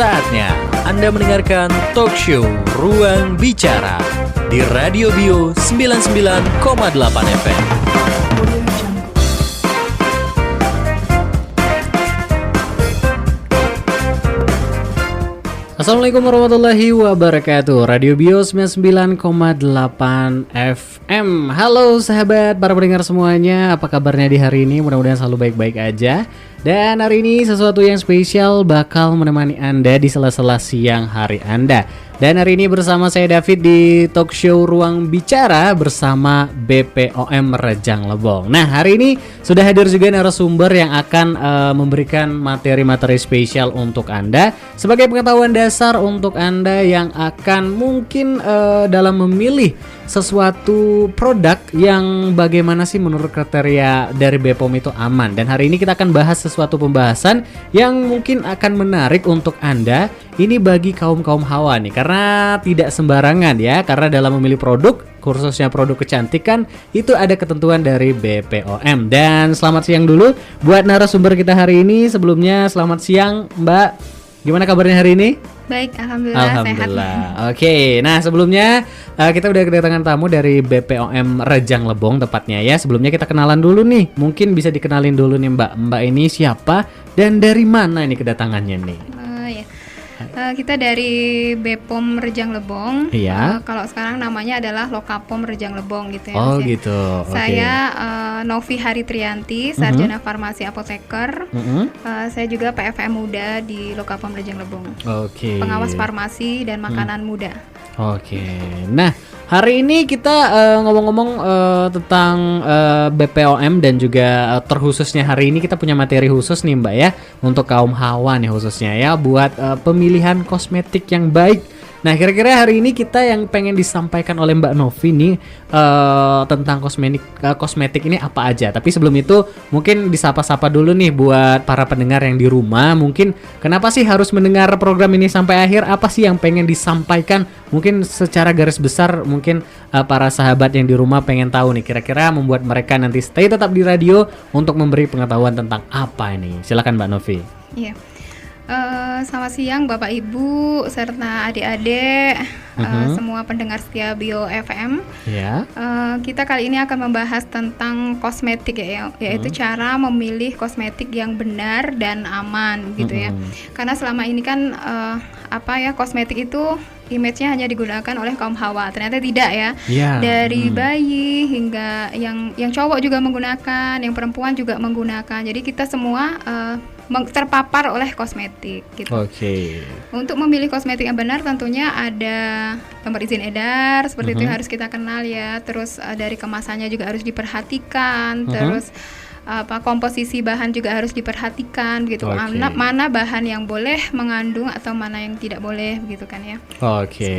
Saatnya Anda mendengarkan talk show Ruang Bicara di Radio Bio 99,8 FM. Assalamualaikum warahmatullahi wabarakatuh. Radio Bio 99,8 FM. Halo sahabat, para pendengar semuanya. Apa kabarnya di hari ini? Mudah-mudahan selalu baik-baik aja. Dan hari ini sesuatu yang spesial bakal menemani Anda di sela-sela siang hari Anda. Dan hari ini bersama saya David di talk show Ruang Bicara bersama BPOM Rejang Lebong. Nah, hari ini sudah hadir juga narasumber yang akan memberikan materi-materi spesial untuk Anda sebagai pengetahuan dasar untuk Anda yang akan mungkin dalam memilih sesuatu produk yang bagaimana sih menurut kriteria dari BPOM itu aman. Dan hari ini kita akan bahas sesuatu pembahasan yang mungkin akan menarik untuk Anda. Ini bagi kaum-kaum hawa nih, karena tidak sembarangan ya, karena dalam memilih produk, khususnya produk kecantikan, itu ada ketentuan dari BPOM. Dan selamat siang dulu buat narasumber kita hari ini. Sebelumnya selamat siang Mbak, gimana kabarnya hari ini? Baik, alhamdulillah sehat. Oke, nah sebelumnya kita udah kedatangan tamu dari BPOM Rejang Lebong tepatnya ya. Sebelumnya kita kenalan dulu nih, mungkin bisa dikenalin dulu nih Mbak. Mbak ini siapa dan dari mana ini kedatangannya nih? Kita dari BPOM Rejang Lebong. Iya. Kalau sekarang namanya adalah Lokapom Rejang Lebong gitu ya. Oh gitu. Saya Novi Hari Trianti, sarjana farmasi apoteker. Saya juga PFM muda di Lokapom Rejang Lebong. Oke. Pengawas farmasi dan makanan muda. Oke. Nah, hari ini kita ngomong-ngomong tentang BPOM dan juga terkhususnya hari ini kita punya materi khusus nih Mbak ya, untuk kaum hawa nih khususnya ya, buat pemilihan kosmetik yang baik. Nah, kira-kira hari ini kita yang pengen disampaikan oleh Mbak Novi nih tentang kosmetik ini apa aja. Tapi sebelum itu mungkin disapa-sapa dulu nih buat para pendengar yang di rumah. Mungkin kenapa sih harus mendengar program ini sampai akhir? Apa sih yang pengen disampaikan? Mungkin secara garis besar mungkin para sahabat yang di rumah pengen tahu nih kira-kira membuat mereka nanti stay tetap di radio untuk memberi pengetahuan tentang apa ini. Silakan Mbak Novi. Iya. Selamat siang Bapak Ibu serta adik-adik, semua pendengar setia Bio FM. Ya. Kita kali ini akan membahas tentang kosmetik ya, yaitu cara memilih kosmetik yang benar dan aman gitu ya. Karena selama ini kan kosmetik itu image-nya hanya digunakan oleh kaum hawa. Ternyata tidak ya. Dari bayi hingga yang cowok juga menggunakan, yang perempuan juga menggunakan. Jadi kita semua terpapar oleh kosmetik gitu. Oke. Untuk memilih kosmetik yang benar tentunya ada nomor izin edar, seperti itu harus kita kenal ya. Terus dari kemasannya juga harus diperhatikan. Terus komposisi bahan juga harus diperhatikan gitu. Mana bahan yang boleh mengandung atau mana yang tidak boleh gitu kan ya. Oke.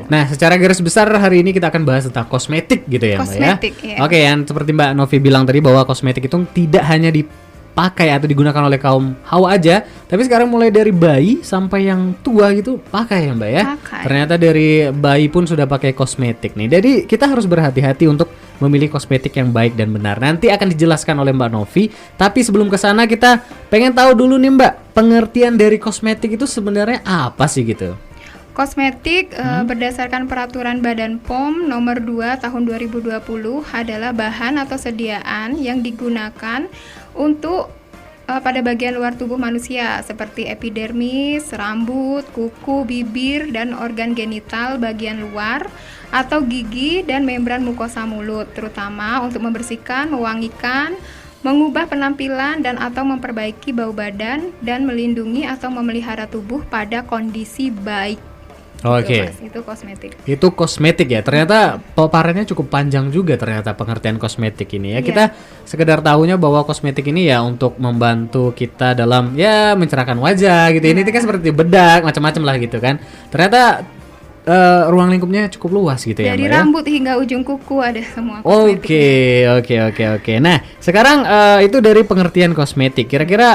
Nah, secara garis besar hari ini kita akan bahas tentang kosmetik gitu ya, kosmetik, Mbak ya. Oke, yang seperti Mbak Novi bilang tadi bahwa kosmetik itu tidak hanya dipakai atau digunakan oleh kaum hawa aja, tapi sekarang mulai dari bayi sampai yang tua gitu pakai ya Mbak ya. Ternyata dari bayi pun sudah pakai kosmetik nih. Jadi kita harus berhati-hati untuk memilih kosmetik yang baik dan benar. Nanti akan dijelaskan oleh Mbak Novi. Tapi sebelum ke sana kita pengen tahu dulu nih Mbak, pengertian dari kosmetik itu sebenarnya apa sih gitu? Kosmetik berdasarkan peraturan Badan POM nomor 2 tahun 2020 adalah bahan atau sediaan yang digunakan untuk pada bagian luar tubuh manusia seperti epidermis, rambut, kuku, bibir, dan organ genital bagian luar atau gigi dan membran mukosa mulut, terutama untuk membersihkan, mewangikan, mengubah penampilan dan atau memperbaiki bau badan dan melindungi atau memelihara tubuh pada kondisi baik. Oke. Itu kosmetik. Itu kosmetik ya. Ternyata paparannya cukup panjang juga ternyata pengertian kosmetik ini ya. Kita sekedar tahunya bahwa kosmetik ini ya untuk membantu kita dalam ya mencerahkan wajah gitu. Ini kan seperti bedak macam-macam lah gitu kan. Ternyata ruang lingkupnya cukup luas gitu ya, dari Mbak, rambut hingga ujung kuku ada semua kosmetik. Oke. Nah, sekarang itu dari pengertian kosmetik. Kira-kira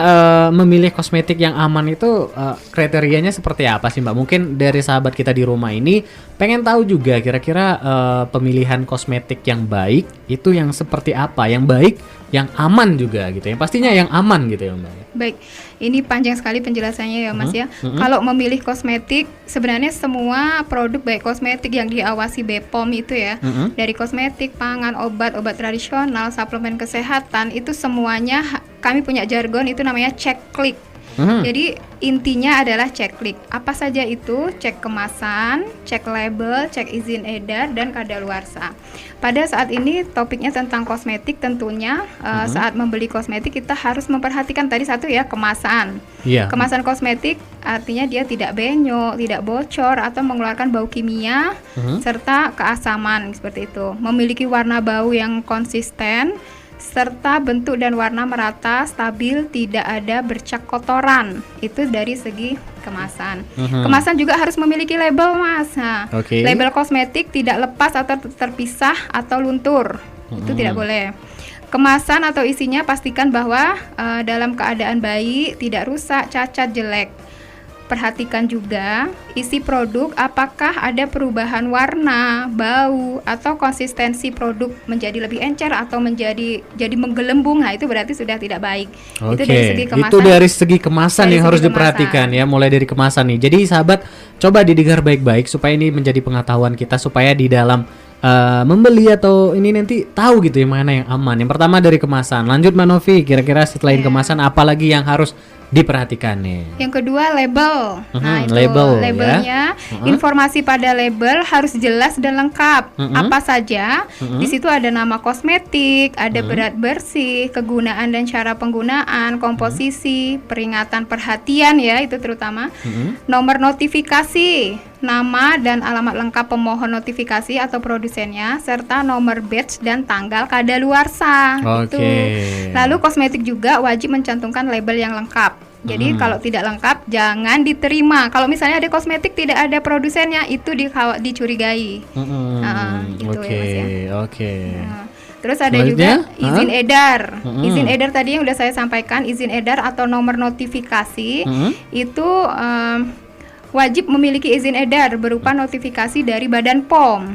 memilih kosmetik yang aman itu kriterianya seperti apa sih, Mbak? Mungkin dari sahabat kita di rumah ini pengen tahu juga kira-kira pemilihan kosmetik yang baik itu yang seperti apa? Yang baik, yang aman juga gitu. Yang pastinya yang aman gitu ya, Mbak. Baik, ini panjang sekali penjelasannya ya Mas ya. Kalau memilih kosmetik, sebenarnya semua produk baik kosmetik yang diawasi BPOM itu ya, dari kosmetik, pangan, obat tradisional, suplemen kesehatan, itu semuanya kami punya jargon itu namanya cek klik. Jadi intinya adalah cek klik. Apa saja itu? Cek kemasan, cek label, cek izin edar, dan kadaluarsa. Pada saat ini topiknya tentang kosmetik, tentunya saat membeli kosmetik kita harus memperhatikan tadi satu ya, kemasan. Kemasan kosmetik artinya dia tidak benyok, tidak bocor atau mengeluarkan bau kimia serta keasaman seperti itu. Memiliki warna bau yang konsisten serta bentuk dan warna merata, stabil, tidak ada bercak kotoran. Itu dari segi kemasan. Kemasan juga harus memiliki label, Mas. Nah, label kosmetik tidak lepas atau terpisah atau luntur. Itu tidak boleh. Kemasan atau isinya pastikan bahwa dalam keadaan baik, tidak rusak, cacat, jelek. Perhatikan juga isi produk, apakah ada perubahan warna, bau, atau konsistensi produk menjadi lebih encer atau jadi menggelembung. Nah, itu berarti sudah tidak baik. Itu dari segi kemasan. Itu dari segi kemasan yang harus diperhatikan ya, mulai dari kemasan nih. Jadi sahabat, coba didengar baik-baik supaya ini menjadi pengetahuan kita, supaya di dalam membeli atau ini nanti tahu gitu ya mana yang aman. Yang pertama dari kemasan. Lanjut Mbak Novi, kira-kira setelah kemasan apalagi yang harus diperhatikan nih? Yang kedua label. Nah, itu labelnya ya. Informasi pada label harus jelas dan lengkap. Apa saja? Di situ ada nama kosmetik, ada berat bersih, kegunaan dan cara penggunaan, komposisi, peringatan perhatian ya, itu terutama. Nomor notifikasi, nama dan alamat lengkap pemohon notifikasi atau produsennya, serta nomor batch dan tanggal kadaluarsa. Itu. Lalu kosmetik juga wajib mencantumkan label yang lengkap. Jadi kalau tidak lengkap jangan diterima. Kalau misalnya ada kosmetik tidak ada produsennya, itu dicurigai. Gitu ya Mas ya. Terus ada juga izin edar. Izin edar tadi yang udah saya sampaikan, izin edar atau nomor notifikasi itu wajib memiliki izin edar berupa notifikasi dari Badan POM.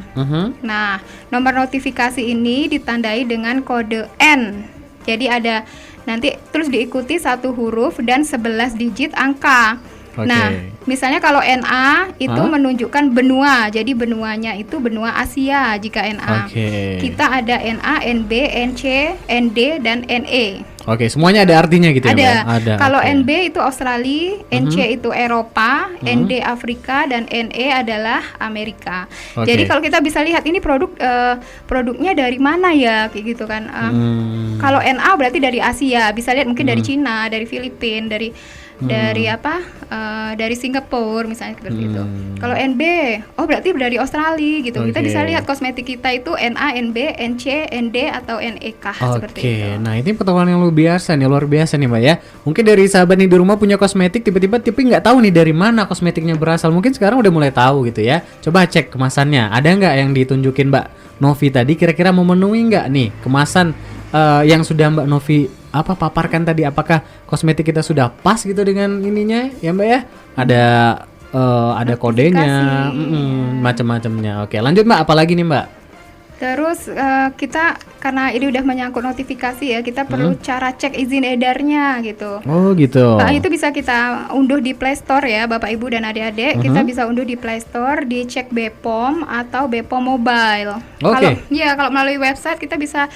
Nah, nomor notifikasi ini ditandai dengan kode N. Jadi ada nanti terus diikuti 1 huruf dan 11 digit angka. Nah, misalnya kalau NA itu menunjukkan benua. Jadi benuanya itu benua Asia jika NA. Kita ada NA, NB, NC, ND dan NE. Semuanya ada artinya gitu ya, Mbak? Ada. Kalau NB itu Australia, NC itu Eropa, ND Afrika, dan NE adalah Amerika. Jadi kalau kita bisa lihat ini produknya dari mana ya, kayak gitu kan. Kalau NA berarti dari Asia, bisa lihat mungkin dari Cina, dari Filipina, dari Singapura misalnya seperti itu. Kalau NB, berarti dari Australia gitu. Kita bisa lihat kosmetik kita itu NA, NB, NC, ND atau NEK seperti itu. Nah, ini pengetahuan yang luar biasa nih Mbak ya. Mungkin dari sahabat nih di rumah punya kosmetik tiba-tiba tapi nggak tahu nih dari mana kosmetiknya berasal. Mungkin sekarang udah mulai tahu gitu ya. Coba cek kemasannya. Ada nggak yang ditunjukin Mbak Novi tadi? Kira-kira memenuhi nggak nih kemasan yang sudah Mbak Novi paparkan tadi? Apakah kosmetik kita sudah pas gitu dengan ininya ya Mbak ya? Ada kodenya, macam-macamnya. Lanjut Mbak, apalagi nih Mbak? Terus kita karena ini udah menyangkut notifikasi ya, kita perlu cara cek izin edarnya gitu. Gitu. Itu bisa kita unduh di Play Store ya, Bapak Ibu dan adik-adik. Kita bisa unduh di Play Store, di cek BPOM atau BPOM Mobile. Kalau melalui website kita bisa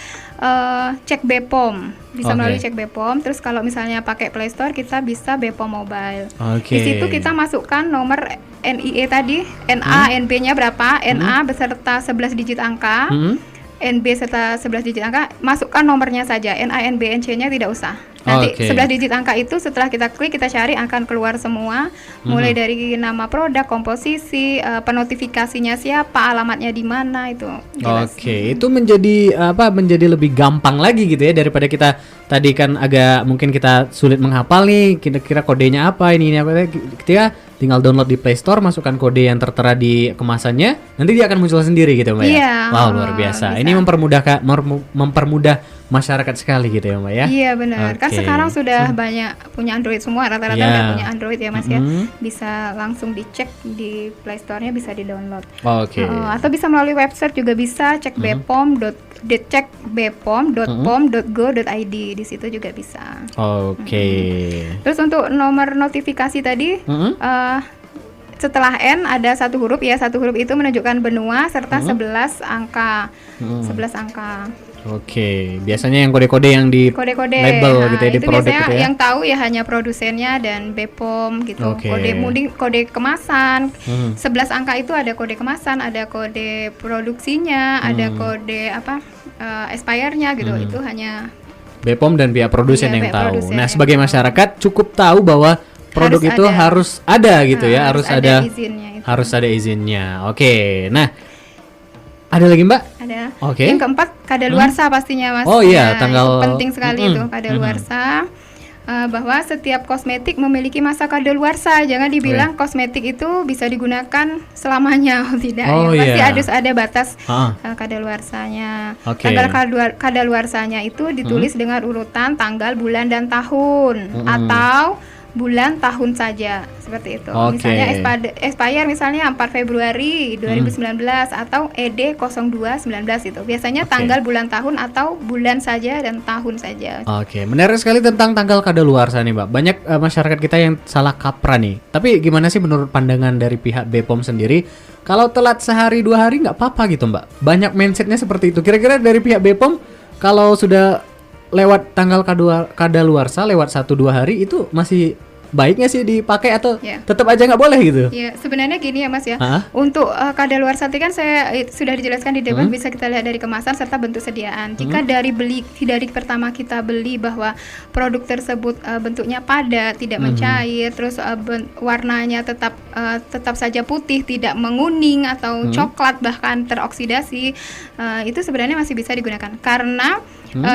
cek BPOM, bisa melalui cek BPOM. Terus kalau misalnya pakai Play Store kita bisa BPOM Mobile. Di situ kita masukkan nomor NIE tadi, NA, NB-nya berapa, NA beserta 11 digit angka, NB serta 11 digit angka, masukkan nomornya saja, NA, NB, NC-nya tidak usah. Nanti 11 digit angka itu setelah kita klik, kita cari akan keluar semua, mulai dari nama produk, komposisi, penotifikasinya siapa, alamatnya di mana, itu jelas. Itu menjadi lebih gampang lagi gitu ya, daripada kita tadi kan agak mungkin kita sulit menghafal nih, kira-kira kodenya apa, ini apa, ketika tinggal download di Play Store, masukkan kode yang tertera di kemasannya, nanti dia akan muncul sendiri gitu Mbak ya. Wow, luar biasa. Ini mempermudah masyarakat sekali gitu ya Mbak ya. Iya benar. Kan sekarang sudah banyak punya Android semua, rata-rata udah punya Android ya Mas ya. Bisa langsung dicek di Play Store-nya, bisa di-download. Atau bisa melalui website juga bisa, cek dicek bepom.pom.go.id, di situ juga bisa. Oke. Terus untuk nomor notifikasi tadi, setelah N ada satu huruf ya, satu huruf itu menunjukkan benua serta 11 angka. 11 angka. Oke, biasanya yang kode-kode yang di Kode-kode. label gitu ya, di itu produk biasanya gitu ya. yang tahu ya hanya produsennya dan Bepom gitu. Oke. Kode kemasan. 11 angka itu ada kode kemasan, ada kode produksinya, ada kode expire-nya gitu. Itu hanya Bepom dan pihak produsen Iya, yang pihak tahu. produsen Nah, yang sebagai tahu. masyarakat cukup tahu bahwa produk itu ada. harus ada gitu ya, harus ada izinnya itu. harus ada izinnya. Oke. Nah, ada lagi Mbak? Ada. Oke. Yang keempat kadaluarsa pastinya Mas. Oh iya, Nah, tanggal- itu penting sekali itu kadaluarsa. Bahwa setiap kosmetik memiliki masa kadaluarsa. Jangan dibilang kosmetik itu bisa digunakan selamanya. Tidak, Oh, ya. Pasti iya. harus ada batas Ah. kadaluarsanya. Oke. Tanggal kadaluarsanya itu ditulis dengan urutan tanggal, bulan dan tahun atau bulan tahun saja, seperti itu. Oke. Misalnya expire misalnya 4 Februari 2019 atau ED 0219 itu. Biasanya Oke. tanggal, bulan tahun atau bulan saja dan tahun saja. Oke, menarik sekali tentang tanggal kadaluarsa nih, Mbak. Banyak masyarakat kita yang salah kaprah nih. Tapi gimana sih menurut pandangan dari pihak Bepom sendiri? Kalau telat sehari 2 hari nggak apa-apa gitu, Mbak. Banyak mindsetnya seperti itu. Kira-kira dari pihak Bepom kalau sudah lewat tanggal kadaluarsa lewat 1-2 hari itu masih baiknya sih dipakai atau Ya. tetap aja nggak boleh gitu? Ya, sebenarnya gini ya Mas ya. Hah? Untuk kadaluarsa kan saya sudah dijelaskan di depan, bisa kita lihat dari kemasan serta bentuk sediaan. Jika dari pertama kita beli bahwa produk tersebut bentuknya padat, tidak mencair, terus warnanya tetap saja putih, tidak menguning atau coklat bahkan teroksidasi, itu sebenarnya masih bisa digunakan karena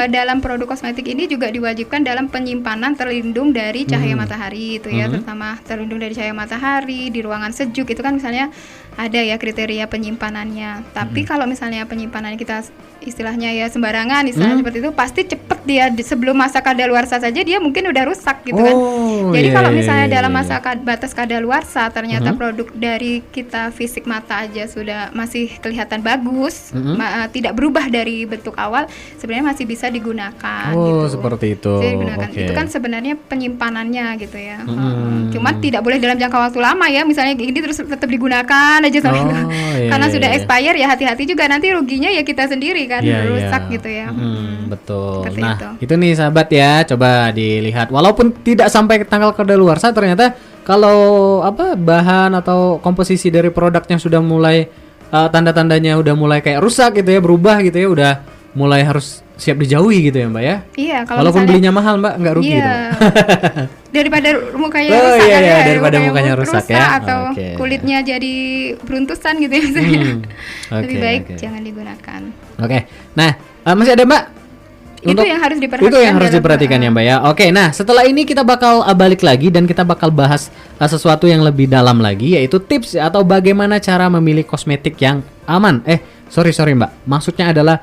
dalam produk kosmetik ini juga diwajibkan dalam penyimpanan terlindung dari cahaya matahari itu ya, terutama terlindung dari cahaya matahari di ruangan sejuk itu kan misalnya ada ya kriteria penyimpanannya. Tapi kalau misalnya penyimpanan kita istilahnya ya sembarangan, istilahnya seperti itu, pasti cepet dia sebelum masa kadaluarsa saja dia mungkin udah rusak gitu kan. Jadi iya, kalau iya, misalnya iya, dalam iya. masa batas kadaluarsa ternyata produk dari kita fisik mata aja sudah masih kelihatan bagus, tidak berubah dari bentuk awal, sebenarnya masih bisa digunakan. Oh, gitu. seperti itu. Bisa digunakan. Oke. Itu kan sebenarnya penyimpanannya gitu ya. Cuma tidak boleh dalam jangka waktu lama ya. Misalnya ini terus tetap digunakan aja sampai itu. Iya, Karena iya, sudah iya. expire ya hati-hati juga, nanti ruginya ya kita sendiri kan, Iya, rusak iya. gitu ya. Betul. Seperti Nah, itu. itu nih sahabat ya, coba dilihat. Walaupun tidak sampai ke tanggal kadaluarsa, ternyata kalau bahan atau komposisi dari produknya sudah mulai tanda-tandanya udah mulai kayak rusak gitu ya, berubah gitu ya, udah mulai harus siap dijauhi gitu ya, Mbak ya. Iya, kalau Walaupun misalnya belinya mahal, Mbak, nggak rugi iya. gitu, Mbak. Daripada mukanya Oh, rusak iya, kan iya, ya, daripada mukanya rusak ya. atau Oke. kulitnya jadi beruntusan gitu ya misalnya. Lebih Oke, baik oke. jangan digunakan. Oke. Nah, masih ada, Mbak? Itu yang harus diperhatikan. Itu yang harus dalam- diperhatikan ya, Mbak ya. Oke, nah setelah ini kita bakal balik lagi dan kita bakal bahas sesuatu yang lebih dalam lagi, yaitu tips atau bagaimana cara memilih kosmetik yang aman. Sorry Mbak. Maksudnya adalah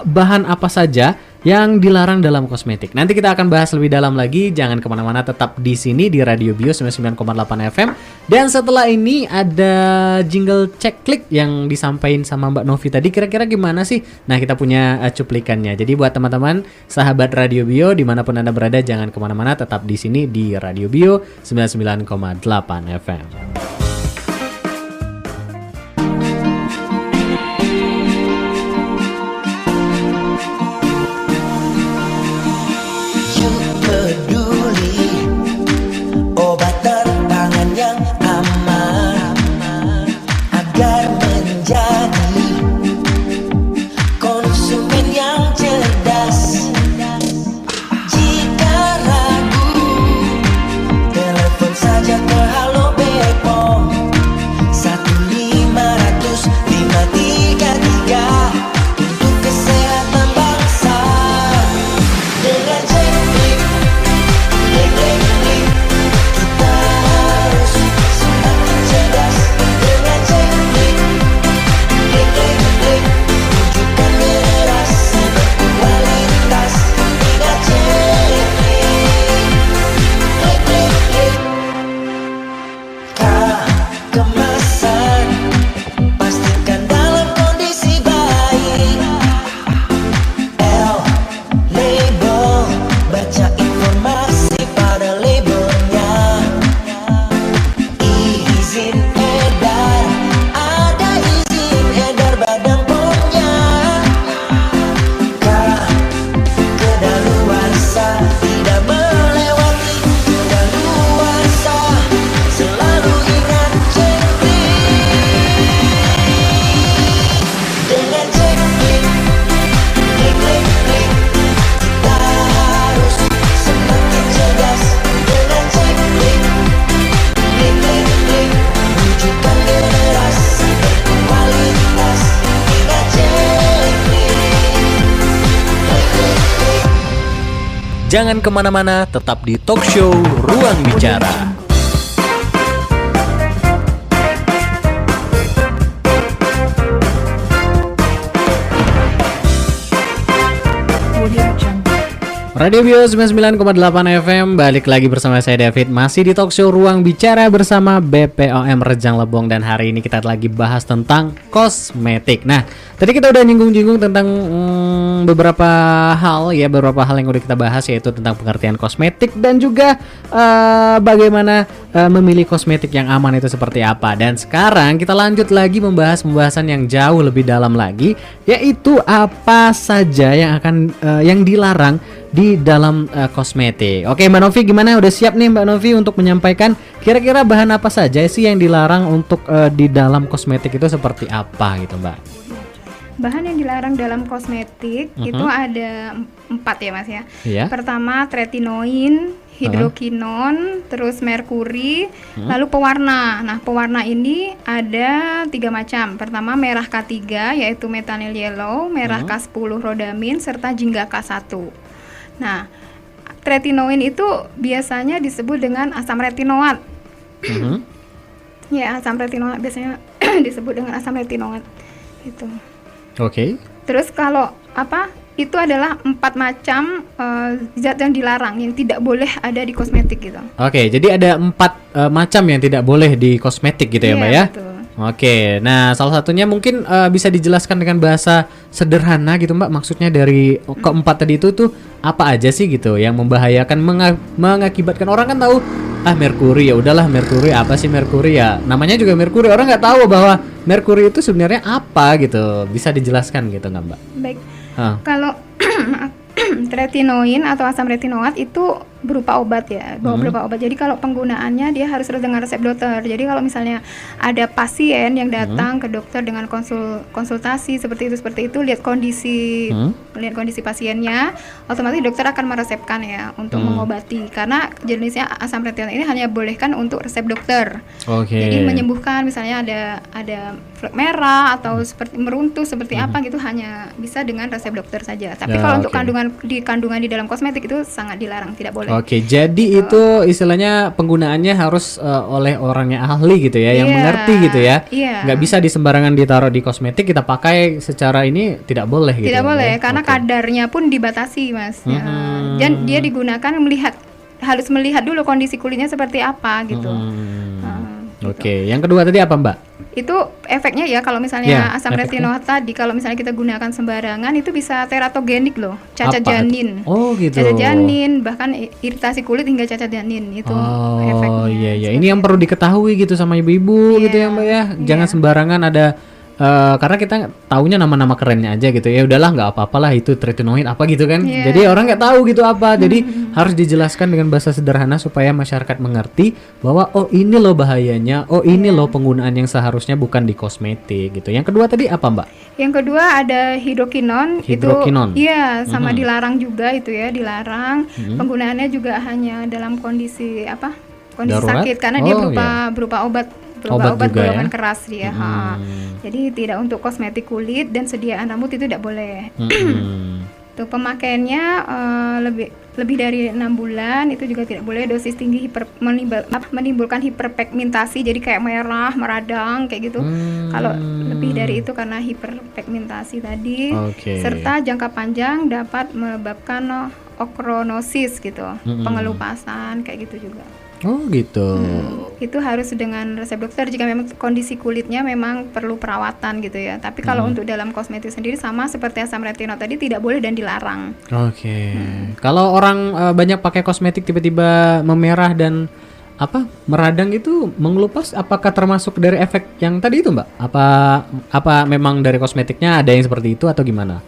bahan apa saja yang dilarang dalam kosmetik. Nanti kita akan bahas lebih dalam lagi. Jangan kemana-mana, tetap di sini di Radio Bio 99,8 FM. Dan setelah ini ada jingle cek klik yang disampaikan sama Mbak Novi tadi. Kira-kira gimana sih? Nah, kita punya cuplikannya. Jadi buat teman-teman sahabat Radio Bio dimanapun Anda berada, jangan kemana-mana, tetap di sini di Radio Bio 99,8 FM. Yuk peduli, obat tangan yang aman agar menjadi konsumen yang cerdas. Jika ragu, telepon saja ke Halo Bepom. Jangan kemana-mana, tetap di Talk Show Ruang Bicara. Radio Bio 99,8 FM, balik lagi bersama saya David. Masih di Talk Show Ruang Bicara bersama BPOM Rejang Lebong. Dan hari ini kita lagi bahas tentang kosmetik. Nah, tadi kita udah nyinggung-nyinggung tentang beberapa hal ya, beberapa hal yang udah kita bahas, yaitu tentang pengertian kosmetik dan juga bagaimana memilih kosmetik yang aman itu seperti apa. Dan sekarang kita lanjut lagi membahas pembahasan yang jauh lebih dalam lagi, yaitu apa saja yang akan yang dilarang di dalam kosmetik. Oke, Mbak Novi, gimana? Udah siap nih Mbak Novi untuk menyampaikan kira-kira bahan apa saja sih yang dilarang untuk di dalam kosmetik itu seperti apa gitu, Mbak? Bahan yang dilarang dalam kosmetik itu ada 4 ya Mas ya. Iya. Pertama tretinoin, hidrokinon, terus merkuri, lalu pewarna. Nah, pewarna ini ada 3 macam. Pertama merah K3 yaitu methanol yellow, merah K10 rhodamin, serta jingga K1. Nah, tretinoin itu biasanya disebut dengan asam retinoat. Ya, asam retinoat biasanya disebut dengan asam retinoat. Itu. Oke. Terus kalau apa? Itu adalah 4 macam zat yang dilarang, yang tidak boleh ada di kosmetik gitu. Oke, jadi ada 4 macam yang tidak boleh di kosmetik gitu ya, Mbak ya? Betul. Oke, nah salah satunya mungkin bisa dijelaskan dengan bahasa sederhana gitu Mbak. Maksudnya dari keempat tadi itu tuh apa aja sih gitu yang membahayakan, mengakibatkan orang kan tahu merkuri, ya udahlah merkuri, apa sih merkuri ya? Namanya juga merkuri, orang nggak tahu bahwa merkuri itu sebenarnya apa gitu. Bisa dijelaskan gitu nggak Mbak? Baik. Kalau tretinoin atau asam retinoat itu berupa obat ya, berupa obat. Jadi kalau penggunaannya dia harus dengan resep dokter. Jadi kalau misalnya ada pasien yang datang ke dokter dengan konsultasi seperti itu, lihat kondisi pasiennya, otomatis dokter akan meresepkan ya untuk mengobati. Karena jenisnya asam retinoat ini hanya bolehkan untuk resep dokter. Jadi menyembuhkan misalnya ada flek merah atau seperti meruntuh seperti apa gitu hanya bisa dengan resep dokter saja. Tapi kalau untuk kandungan di dalam kosmetik itu sangat dilarang, tidak boleh. Oke, jadi itu istilahnya penggunaannya harus oleh orang yang ahli gitu ya, yang mengerti gitu ya. Nggak bisa disembarangan ditaruh di kosmetik, kita pakai secara ini tidak boleh gitu. Tidak boleh, karena kadarnya pun dibatasi, Mas. Dan dia digunakan harus melihat dulu kondisi kulitnya seperti apa gitu. Oke, yang kedua tadi apa Mbak? Itu efeknya ya kalau misalnya asam retinoat tadi kalau misalnya kita gunakan sembarangan itu bisa teratogenik loh, cacat janin. Oh gitu. Cacat janin, bahkan iritasi kulit hingga cacat janin itu efeknya. Oh iya. Ini yang perlu diketahui gitu sama ibu-ibu gitu ya Mbak ya. Jangan sembarangan ada karena kita taunya nama-nama kerennya aja gitu ya, udahlah nggak apa-apalah itu tretinoin apa gitu kan. Jadi orang nggak tahu gitu apa. Jadi harus dijelaskan dengan bahasa sederhana supaya masyarakat mengerti bahwa oh ini loh bahayanya, oh ini loh penggunaan yang seharusnya bukan di kosmetik gitu. Yang kedua tadi apa Mbak? Yang kedua ada hidrokinon. Itu iya sama dilarang juga itu ya, dilarang. Penggunaannya juga hanya dalam kondisi darurat? sakit karena dia berupa obat golongan keras dia. Jadi tidak untuk kosmetik kulit dan sediaan rambut itu tidak boleh. Tuh pemakaiannya lebih dari 6 bulan itu juga tidak boleh. Dosis tinggi menimbulkan hiperpigmentasi, jadi kayak merah, meradang kayak gitu. Kalau lebih dari itu karena hiperpigmentasi tadi. Serta jangka panjang dapat menyebabkan okronosis gitu, pengelupasan kayak gitu juga. Oh gitu. Itu harus dengan resep dokter jika memang kondisi kulitnya memang perlu perawatan gitu ya. Tapi kalau untuk dalam kosmetik sendiri sama seperti asam retinoat tadi tidak boleh dan dilarang. Kalau orang banyak pakai kosmetik tiba-tiba memerah dan meradang itu mengelupas, apakah termasuk dari efek yang tadi itu Mbak? Apa memang dari kosmetiknya ada yang seperti itu atau gimana?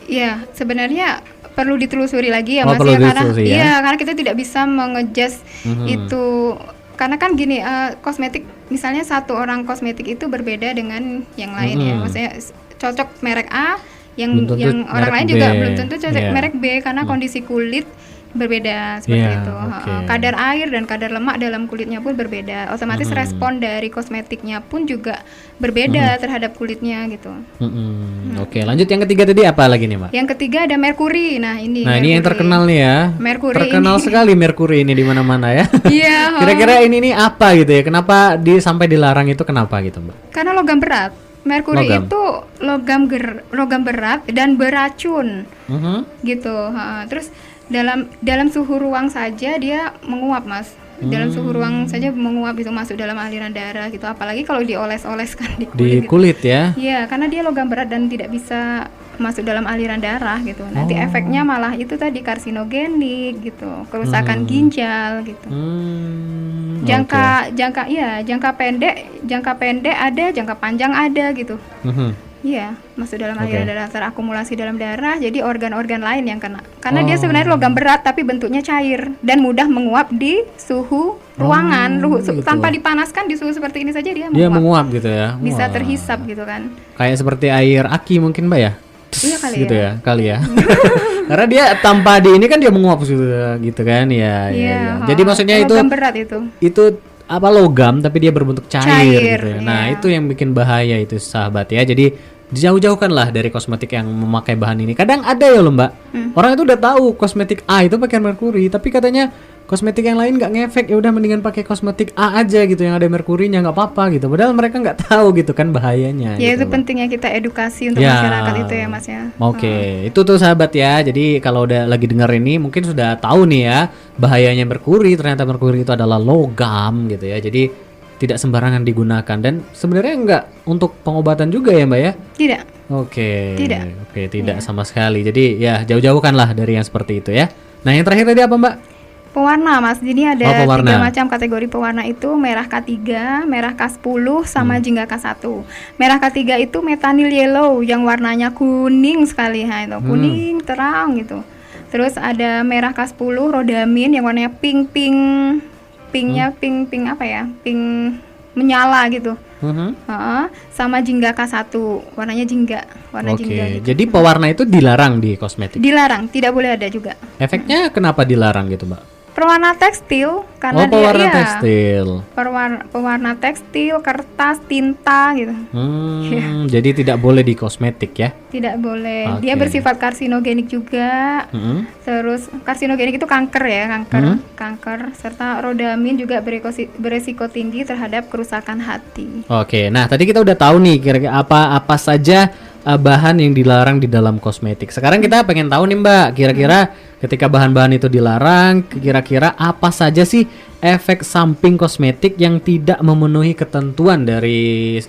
Iya, sebenarnya perlu ditelusuri lagi ya Mas karena kita tidak bisa mengejas itu karena kan gini, kosmetik misalnya satu orang kosmetik itu berbeda dengan yang lain ya, maksudnya cocok merek A yang orang lain juga belum tentu cocok merek B karena kondisi kulit berbeda seperti Iya, itu. oke. Kadar air dan kadar lemak dalam kulitnya pun berbeda. Otomatis respon dari kosmetiknya pun juga berbeda terhadap kulitnya gitu. Oke, lanjut yang ketiga tadi apa lagi nih, Mbak? Yang ketiga ada merkuri. Nah, ini Ini yang merkuri. terkenal nih ya. Merkuri Terkenal ini. sekali merkuri ini di mana-mana ya. Iya. Kira-kira ini nih apa gitu ya? Kenapa sampai dilarang itu kenapa gitu, Mbak? Karena logam berat. Merkuri Logam. itu logam berat dan beracun gitu. Terus dalam suhu ruang saja dia menguap, Mas. Dalam suhu ruang saja menguap, itu masuk dalam aliran darah gitu. Apalagi kalau dioles-oleskan di kulit. Di gitu. kulit ya. Iya, karena dia logam berat dan tidak bisa masuk dalam aliran darah gitu. Nanti efeknya malah itu tadi karsinogenik gitu, kerusakan ginjal gitu. Jangka pendek ada, jangka panjang ada gitu. Iya, masuk dalam aliran darah, terakumulasi dalam darah, jadi organ-organ lain yang kena. Karena dia sebenarnya logam berat tapi bentuknya cair dan mudah menguap di suhu ruangan. gitu. Tanpa dipanaskan di suhu seperti ini saja dia Dia menguap. menguap gitu ya. Bisa Wah. terhisap gitu kan. Kayak seperti air aki mungkin, Mbak ya? Iya kali gitu ya. Kali ya. Karena dia tanpa di ini kan dia menguap gitu kan ya. Iya. Jadi maksudnya itu logam berat itu. apa logam tapi dia berbentuk cair gitu ya. Nah, iya. itu yang bikin bahaya itu sahabat ya. Jadi jauh-jauhkanlah dari kosmetik yang memakai bahan ini. Kadang ada ya loh, Mbak. Orang itu udah tahu kosmetik A itu pakai merkuri, tapi katanya kosmetik yang lain nggak ngefek, ya udah mendingan pakai kosmetik A aja gitu yang ada merkurinya, nggak apa-apa gitu. Padahal mereka nggak tahu gitu kan bahayanya. Ya gitu itu loh. pentingnya kita edukasi untuk Ya. masyarakat itu ya, Mas ya. Oke, itu tuh sahabat ya. Jadi kalau udah lagi denger ini mungkin sudah tahu nih ya bahayanya merkuri. Ternyata merkuri itu adalah logam gitu ya. Jadi tidak sembarangan digunakan dan sebenarnya enggak untuk pengobatan juga ya, Mbak ya. Tidak. Oke. Tidak. Oke, tidak sama sekali. Jadi ya jauh-jauhkanlah dari yang seperti itu ya. Nah, yang terakhir tadi apa, Mbak? Pewarna, Mas. Jadi ada pewarna. 3 macam kategori pewarna itu: merah K3, merah K10, sama jingga K1. Merah K3 itu methanol yellow yang warnanya kuning sekali, itu kuning terang gitu. Terus ada merah K10 rodamin yang warnanya pinknya pink apa ya? Pink menyala gitu. Sama jingga K1, warnanya warna jingga gitu. Jadi pewarna itu dilarang di kosmetik. Dilarang, tidak boleh ada juga. Efeknya kenapa dilarang gitu, Mbak? Pewarna tekstil karena dia pewarna tekstil. pewarna tekstil, kertas, tinta gitu. Jadi tidak boleh di kosmetik ya. Tidak boleh. Oke. Dia bersifat karsinogenik juga. Terus karsinogenik itu kanker ya, kanker serta rodamin juga beresiko tinggi terhadap kerusakan hati. Oke, nah tadi kita udah tahu nih kira-kira apa saja bahan yang dilarang di dalam kosmetik. Sekarang kita pengen tahu nih, Mbak, kira-kira ketika bahan-bahan itu dilarang, kira-kira apa saja sih efek samping kosmetik yang tidak memenuhi ketentuan dari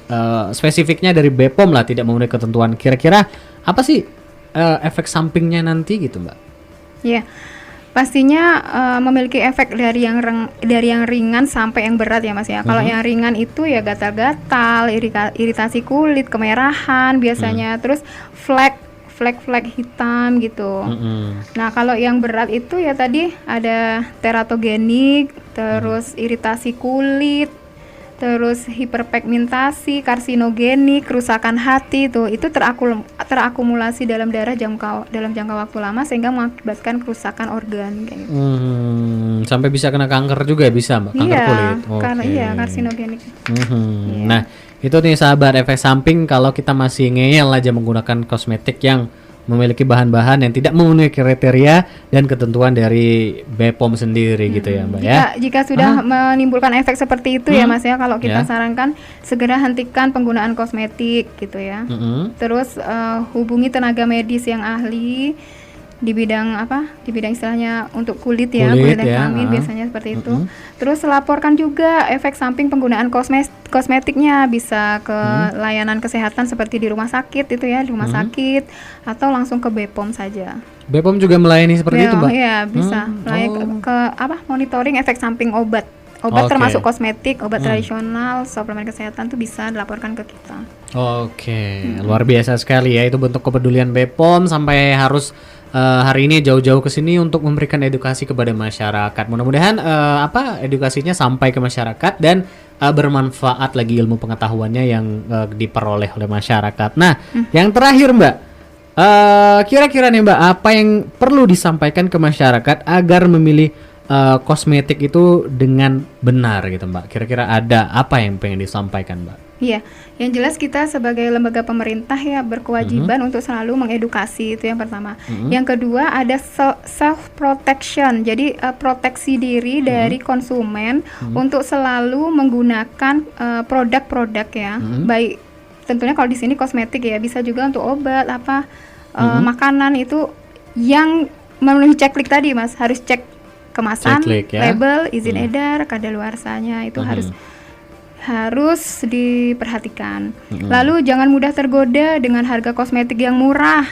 spesifiknya dari BPOM lah, tidak memenuhi ketentuan. Kira-kira apa sih efek sampingnya nanti gitu, Mbak? Ya. Pastinya memiliki efek dari yang ringan sampai yang berat ya, Mas ya. Kalau yang ringan itu ya gatal-gatal, iritasi kulit, kemerahan biasanya, terus flek hitam gitu. Nah, kalau yang berat itu ya tadi ada teratogenik, terus iritasi kulit, terus hiperpigmentasi, karsinogenik, kerusakan hati itu terakumulasi dalam darah dalam jangka waktu lama sehingga mengakibatkan kerusakan organ kayak gitu. Sampai bisa kena kanker juga bisa, Mbak, kanker kulit. Karena Oke. karsinogenik. Nah, itu nih sahabat efek samping kalau kita masih ngeyel aja menggunakan kosmetik yang memiliki bahan-bahan yang tidak memenuhi kriteria dan ketentuan dari BPOM sendiri gitu ya, Mbak ya. Jika sudah menimbulkan efek seperti itu ya, Mas ya, kalau kita sarankan segera hentikan penggunaan kosmetik gitu ya. Terus hubungi tenaga medis yang ahli di bidang istilahnya untuk kulit dan kelamin biasanya seperti itu. Terus laporkan juga efek samping penggunaan kosmetiknya, bisa ke layanan kesehatan seperti di rumah sakit itu ya, di rumah sakit atau langsung ke BPOM saja. BPOM juga melayani seperti itu, Mbak? Iya, bisa. Monitoring efek samping obat termasuk kosmetik, obat tradisional, suplemen kesehatan tuh bisa dilaporkan ke kita. Luar biasa sekali ya, itu bentuk kepedulian BPOM sampai harus hari ini jauh-jauh ke sini untuk memberikan edukasi kepada masyarakat. Mudah-mudahan edukasinya sampai ke masyarakat dan bermanfaat lagi ilmu pengetahuannya yang diperoleh oleh masyarakat. Nah, yang terakhir, Mbak, Kira-kira nih Mbak, apa yang perlu disampaikan ke masyarakat agar memilih kosmetik itu dengan benar gitu Mbak? Kira-kira ada apa yang pengen disampaikan Mbak? Iya, yang jelas kita sebagai lembaga pemerintah ya berkewajiban untuk selalu mengedukasi, itu yang pertama. Yang kedua ada self protection, jadi proteksi diri dari konsumen untuk selalu menggunakan produk-produk ya, baik tentunya kalau di sini kosmetik ya, bisa juga untuk obat makanan itu yang memenuhi checklist tadi Mas, harus cek kemasan, Checklist, ya. label, izin edar, kadaluarsanya itu harus diperhatikan. Lalu jangan mudah tergoda dengan harga kosmetik yang murah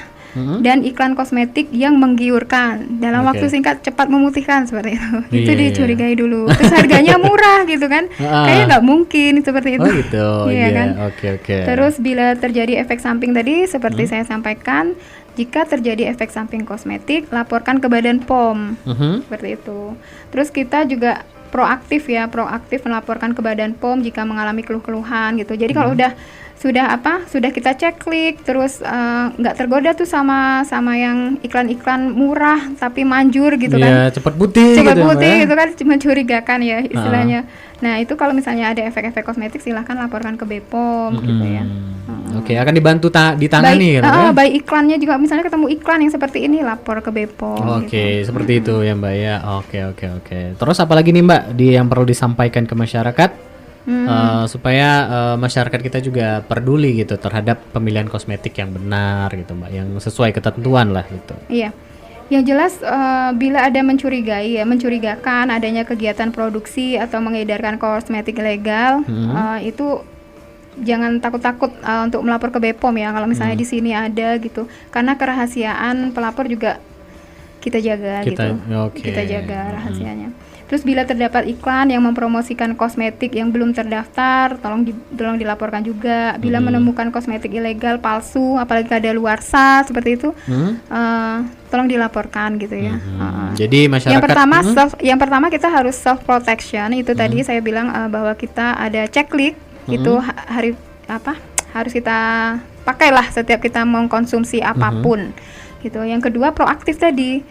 dan iklan kosmetik yang menggiurkan. Dalam waktu singkat cepat memutihkan seperti itu. Itu Iya. dicurigai dulu. Terus harganya murah gitu kan? Kayaknya nggak mungkin seperti itu. Oh gitu. Iya kan? Oke. Terus bila terjadi efek samping tadi seperti saya sampaikan, jika terjadi efek samping kosmetik, laporkan ke Badan POM. Seperti itu. Terus kita juga proaktif melaporkan ke Badan POM jika mengalami keluh-keluhan gitu. Jadi kalau sudah kita ceklik, terus nggak tergoda tuh sama yang iklan-iklan murah tapi manjur gitu kan? Cepet putih Gitu kan, mencurigakan ya istilahnya. Nah itu kalau misalnya ada efek-efek kosmetik silahkan laporkan ke BPOM gitu ya. Oke, akan dibantu ditangani gitu ya. Baik iklannya juga, misalnya ketemu iklan yang seperti ini lapor ke BPOM. Oke, seperti itu ya Mbak ya. Oke. Terus apalagi nih Mbak yang perlu disampaikan ke masyarakat supaya masyarakat kita juga peduli gitu terhadap pemilihan kosmetik yang benar gitu Mbak, yang sesuai ketentuan lah gitu. Iya. Yang jelas bila ada mencurigakan adanya kegiatan produksi atau mengedarkan kosmetik ilegal, itu jangan takut-takut untuk melapor ke BPOM ya. Kalau misalnya di sini ada gitu, karena kerahasiaan pelapor juga kita jaga kita jaga rahasianya. Terus bila terdapat iklan yang mempromosikan kosmetik yang belum terdaftar, tolong dilaporkan juga. Bila menemukan kosmetik ilegal palsu, apalagi kadaluarsa seperti itu, tolong dilaporkan gitu ya. Jadi masyarakat yang pertama kita harus self protection. Itu tadi saya bilang bahwa kita ada checklist itu harus kita pakailah setiap kita mengkonsumsi apapun. Gitu. Yang kedua proaktif tadi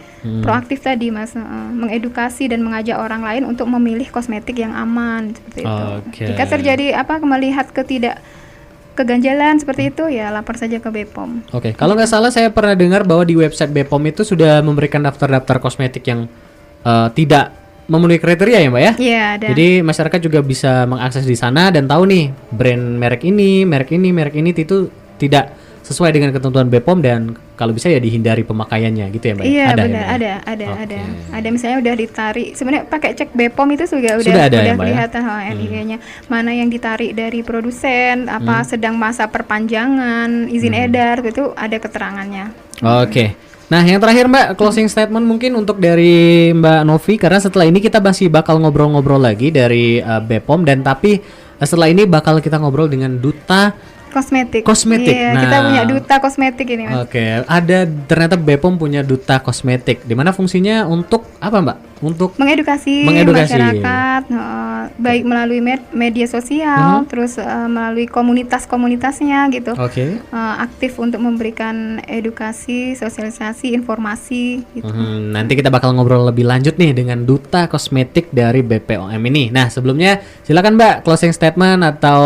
Mas, mengedukasi dan mengajak orang lain untuk memilih kosmetik yang aman seperti itu. Jika terjadi melihat keganjalan seperti itu ya lapor saja ke BPOM. Kalau nggak salah saya pernah dengar bahwa di website BPOM itu sudah memberikan daftar-daftar kosmetik yang tidak memenuhi kriteria ya Mbak ya? Iya, ada. Jadi masyarakat juga bisa mengakses di sana dan tahu nih brand merek ini itu tidak sesuai dengan ketentuan BPOM dan kalau bisa ya dihindari pemakaiannya gitu ya Mbak? Iya ada, benar, ya, ada. Ada misalnya udah ditarik, sebenarnya pakai cek BPOM itu udah ada, kelihatan NIK-nya. Mana yang ditarik dari produsen, sedang masa perpanjangan, izin edar, itu ada keterangannya. Nah yang terakhir Mbak, closing statement mungkin untuk dari Mbak Novi, karena setelah ini kita masih bakal ngobrol-ngobrol lagi dari BPOM dan tapi setelah ini bakal kita ngobrol dengan Duta Kosmetik. Iya, kita punya duta kosmetik ini Mas. Ada ternyata BPOM punya duta kosmetik. Di mana fungsinya untuk apa Mbak? Untuk mengedukasi masyarakat, baik melalui media sosial, terus melalui komunitas-komunitasnya gitu. Aktif untuk memberikan edukasi, sosialisasi, informasi gitu. Nanti kita bakal ngobrol lebih lanjut nih dengan duta kosmetik dari BPOM ini. Nah, sebelumnya silakan Mbak closing statement atau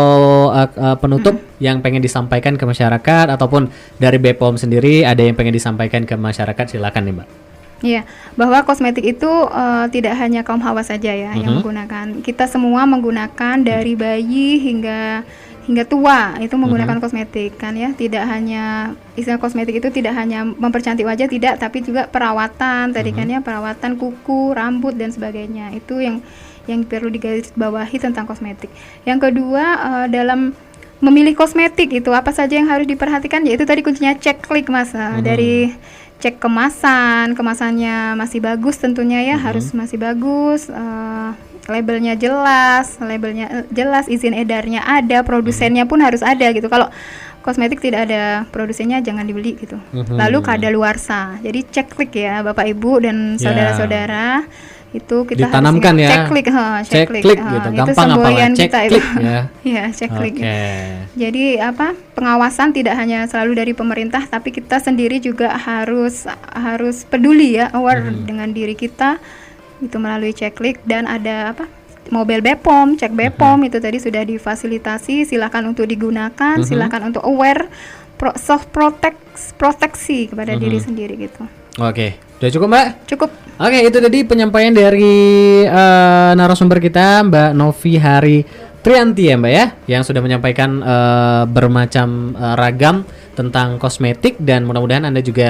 penutup yang pengen disampaikan ke masyarakat ataupun dari BPOM sendiri ada yang pengen disampaikan ke masyarakat, silakan nih Mbak. Iya, bahwa kosmetik itu tidak hanya kaum hawa saja ya yang menggunakan. Kita semua menggunakan dari bayi hingga tua itu menggunakan kosmetik kan ya. Tidak hanya istilah kosmetik itu tidak hanya mempercantik wajah, tidak, tapi juga perawatan tadi kan ya, perawatan kuku, rambut dan sebagainya. Itu yang perlu digarisbawahi tentang kosmetik. Yang kedua dalam memilih kosmetik itu apa saja yang harus diperhatikan, yaitu tadi kuncinya checklist Mas. Dari cek kemasannya masih bagus tentunya ya, harus masih bagus, labelnya jelas, izin edarnya ada, produsennya pun harus ada gitu. Kalau kosmetik tidak ada produsennya jangan dibeli gitu. Lalu kadaluarsa, jadi cek klik ya Bapak Ibu dan saudara-saudara Itu kita ditanamkan harus ya. cek-klik gitu. itu Gampang semboyan apalah kita cek-klik itu. ya. Ya, cek-klik. Oke. Jadi pengawasan tidak hanya selalu dari pemerintah, tapi kita sendiri juga harus peduli ya, aware dengan diri kita itu melalui cek-klik. Dan ada mobile BPOM, cek BPOM itu tadi sudah difasilitasi, silakan untuk digunakan, silakan untuk aware, proteksi kepada diri sendiri gitu. Oke, udah cukup Mbak? Cukup. Oke, itu tadi penyampaian dari narasumber kita Mbak Novi Hari Trianti ya Mbak ya, yang sudah menyampaikan bermacam ragam tentang kosmetik, dan mudah-mudahan Anda juga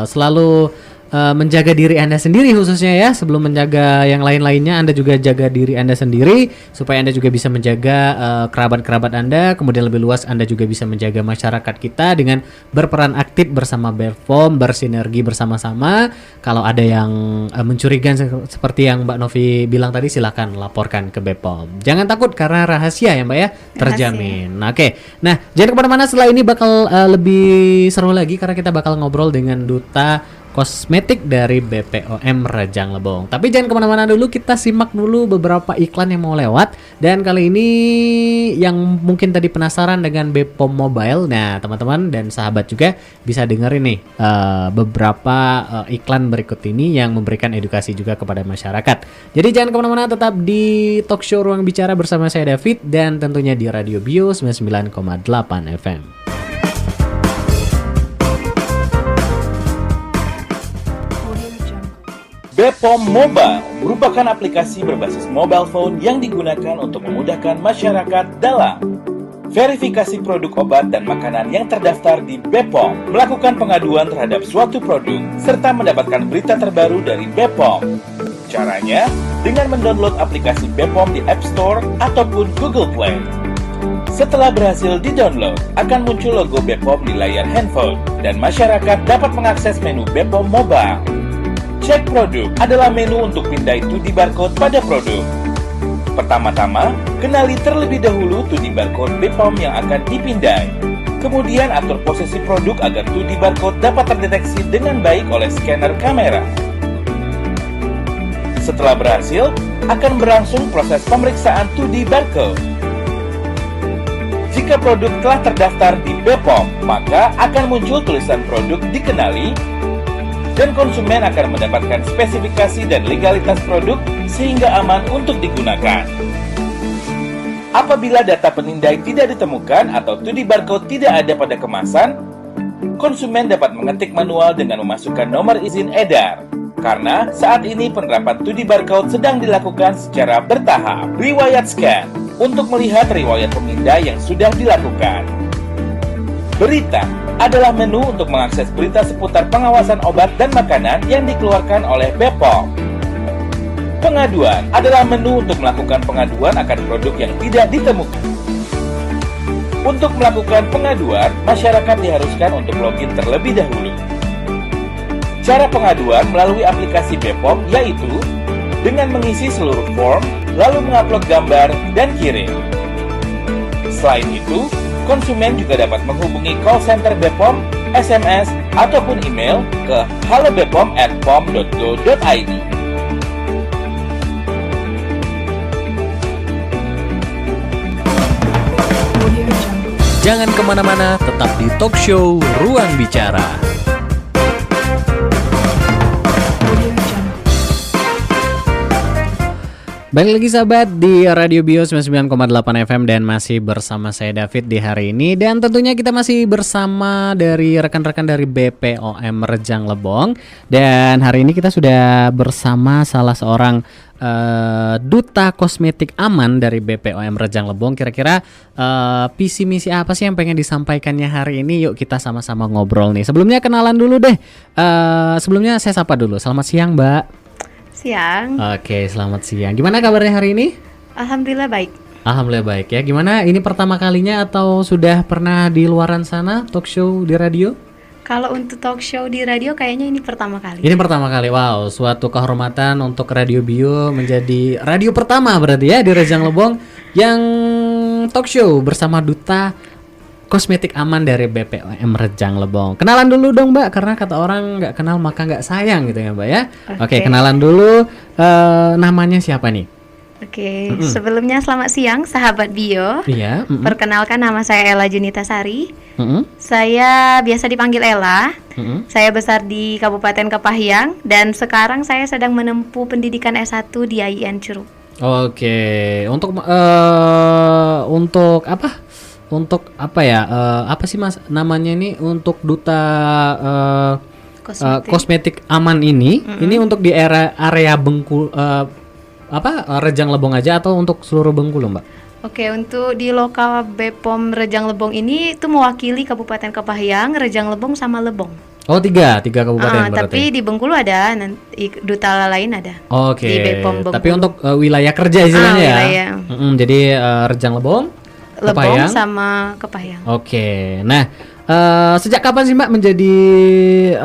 selalu menjaga diri Anda sendiri khususnya ya. Sebelum menjaga yang lain-lainnya, Anda juga jaga diri Anda sendiri supaya Anda juga bisa menjaga kerabat-kerabat Anda. Kemudian lebih luas Anda juga bisa menjaga masyarakat kita dengan berperan aktif bersama BPOM, bersinergi bersama-sama. Kalau ada yang mencurigakan seperti yang Mbak Novi bilang tadi, silakan laporkan ke BPOM. Jangan takut karena rahasia ya Mbak ya, terjamin. Oke. Nah, jangan kemana-mana, setelah ini bakal lebih seru lagi karena kita bakal ngobrol dengan Duta Kosmetik dari BPOM Rejang Lebong. Tapi jangan kemana-mana dulu, kita simak dulu beberapa iklan yang mau lewat. Dan kali ini yang mungkin tadi penasaran dengan BPOM Mobile, nah teman-teman dan sahabat juga bisa dengerin nih beberapa iklan berikut ini yang memberikan edukasi juga kepada masyarakat. Jadi jangan kemana-mana, tetap di Talk Show Ruang Bicara bersama saya David, dan tentunya di Radio Bio 99,8 FM. BPOM Mobile merupakan aplikasi berbasis mobile phone yang digunakan untuk memudahkan masyarakat dalam verifikasi produk obat dan makanan yang terdaftar di BPOM, melakukan pengaduan terhadap suatu produk, serta mendapatkan berita terbaru dari BPOM. Caranya dengan mendownload aplikasi BPOM di App Store ataupun Google Play. Setelah berhasil di-download, akan muncul logo BPOM di layar handphone, dan masyarakat dapat mengakses menu BPOM Mobile. Cek produk adalah menu untuk pindai 2D barcode pada produk. Pertama-tama, kenali terlebih dahulu 2D barcode BPOM yang akan dipindai. Kemudian atur posisi produk agar 2D barcode dapat terdeteksi dengan baik oleh scanner kamera. Setelah berhasil, akan berlangsung proses pemeriksaan 2D barcode. Jika produk telah terdaftar di BPOM, maka akan muncul tulisan produk dikenali, dan konsumen akan mendapatkan spesifikasi dan legalitas produk sehingga aman untuk digunakan. Apabila data penindai tidak ditemukan atau 2D barcode tidak ada pada kemasan, konsumen dapat mengetik manual dengan memasukkan nomor izin edar. Karena saat ini penerapan 2D barcode sedang dilakukan secara bertahap. Riwayat scan untuk melihat riwayat pemindai yang sudah dilakukan. Berita adalah menu untuk mengakses berita seputar pengawasan obat dan makanan yang dikeluarkan oleh BPOM. Pengaduan adalah menu untuk melakukan pengaduan akan produk yang tidak ditemukan. Untuk melakukan pengaduan, masyarakat diharuskan untuk login terlebih dahulu. Cara pengaduan melalui aplikasi BPOM yaitu dengan mengisi seluruh form, lalu mengupload gambar dan kirim. Selain itu, konsumen juga dapat menghubungi call center BPOM, SMS, ataupun email ke halobepom@pom.go.id. Jangan kemana-mana, tetap di Talk Show Ruang Bicara. Balik lagi sahabat di Radio Bio 99,8 FM, dan masih bersama saya David di hari ini. Dan tentunya kita masih bersama dari rekan-rekan dari BPOM Rejang Lebong. Dan hari ini kita sudah bersama salah seorang duta kosmetik aman dari BPOM Rejang Lebong. Kira-kira visi misi apa sih yang pengen disampaikannya hari ini? Yuk kita sama-sama ngobrol nih. Sebelumnya kenalan dulu deh. Sebelumnya saya sapa dulu. Selamat siang Mbak. Siang. Oke, selamat siang. Gimana kabarnya hari ini? Alhamdulillah baik. Alhamdulillah baik ya. Gimana? Ini pertama kalinya atau sudah pernah di luaran sana talk show di radio? Kalau untuk talk show di radio kayaknya ini pertama kali. Ini pertama kali. Wow, suatu kehormatan untuk Radio Bio menjadi radio pertama berarti ya di Rejang Lebong yang talk show bersama duta kosmetik aman dari BPOM Rejang Lebong. Kenalan dulu dong Mbak, karena kata orang nggak kenal maka nggak sayang gitu ya Mbak ya. Oke, kenalan dulu, namanya siapa nih? Oke, sebelumnya selamat siang sahabat Bio. Iya. Perkenalkan, nama saya Ella Junita Sari. Saya biasa dipanggil Ella. Saya besar di Kabupaten Kepahyang dan sekarang saya sedang menempuh pendidikan S1 di IIN Curug. Oke, untuk apa? Untuk apa ya? Apa sih Mas namanya ini? Untuk duta kosmetik aman ini untuk di area Bengkulu, Rejang Lebong aja atau untuk seluruh Bengkulu Mbak? Oke, untuk di lokal BPOM Rejang Lebong ini itu mewakili Kabupaten Kepahyang, Rejang Lebong sama Lebong. Oh, tiga kabupaten berarti. Tapi di Bengkulu ada, nanti duta lain ada. Oke. Di BPOM Bengkulu. Tapi untuk wilayah kerja istilahnya ya. Wilayah. Jadi Rejang Lebong, Lebong sama Kepahyang. Oke. Nah, sejak kapan sih Mbak menjadi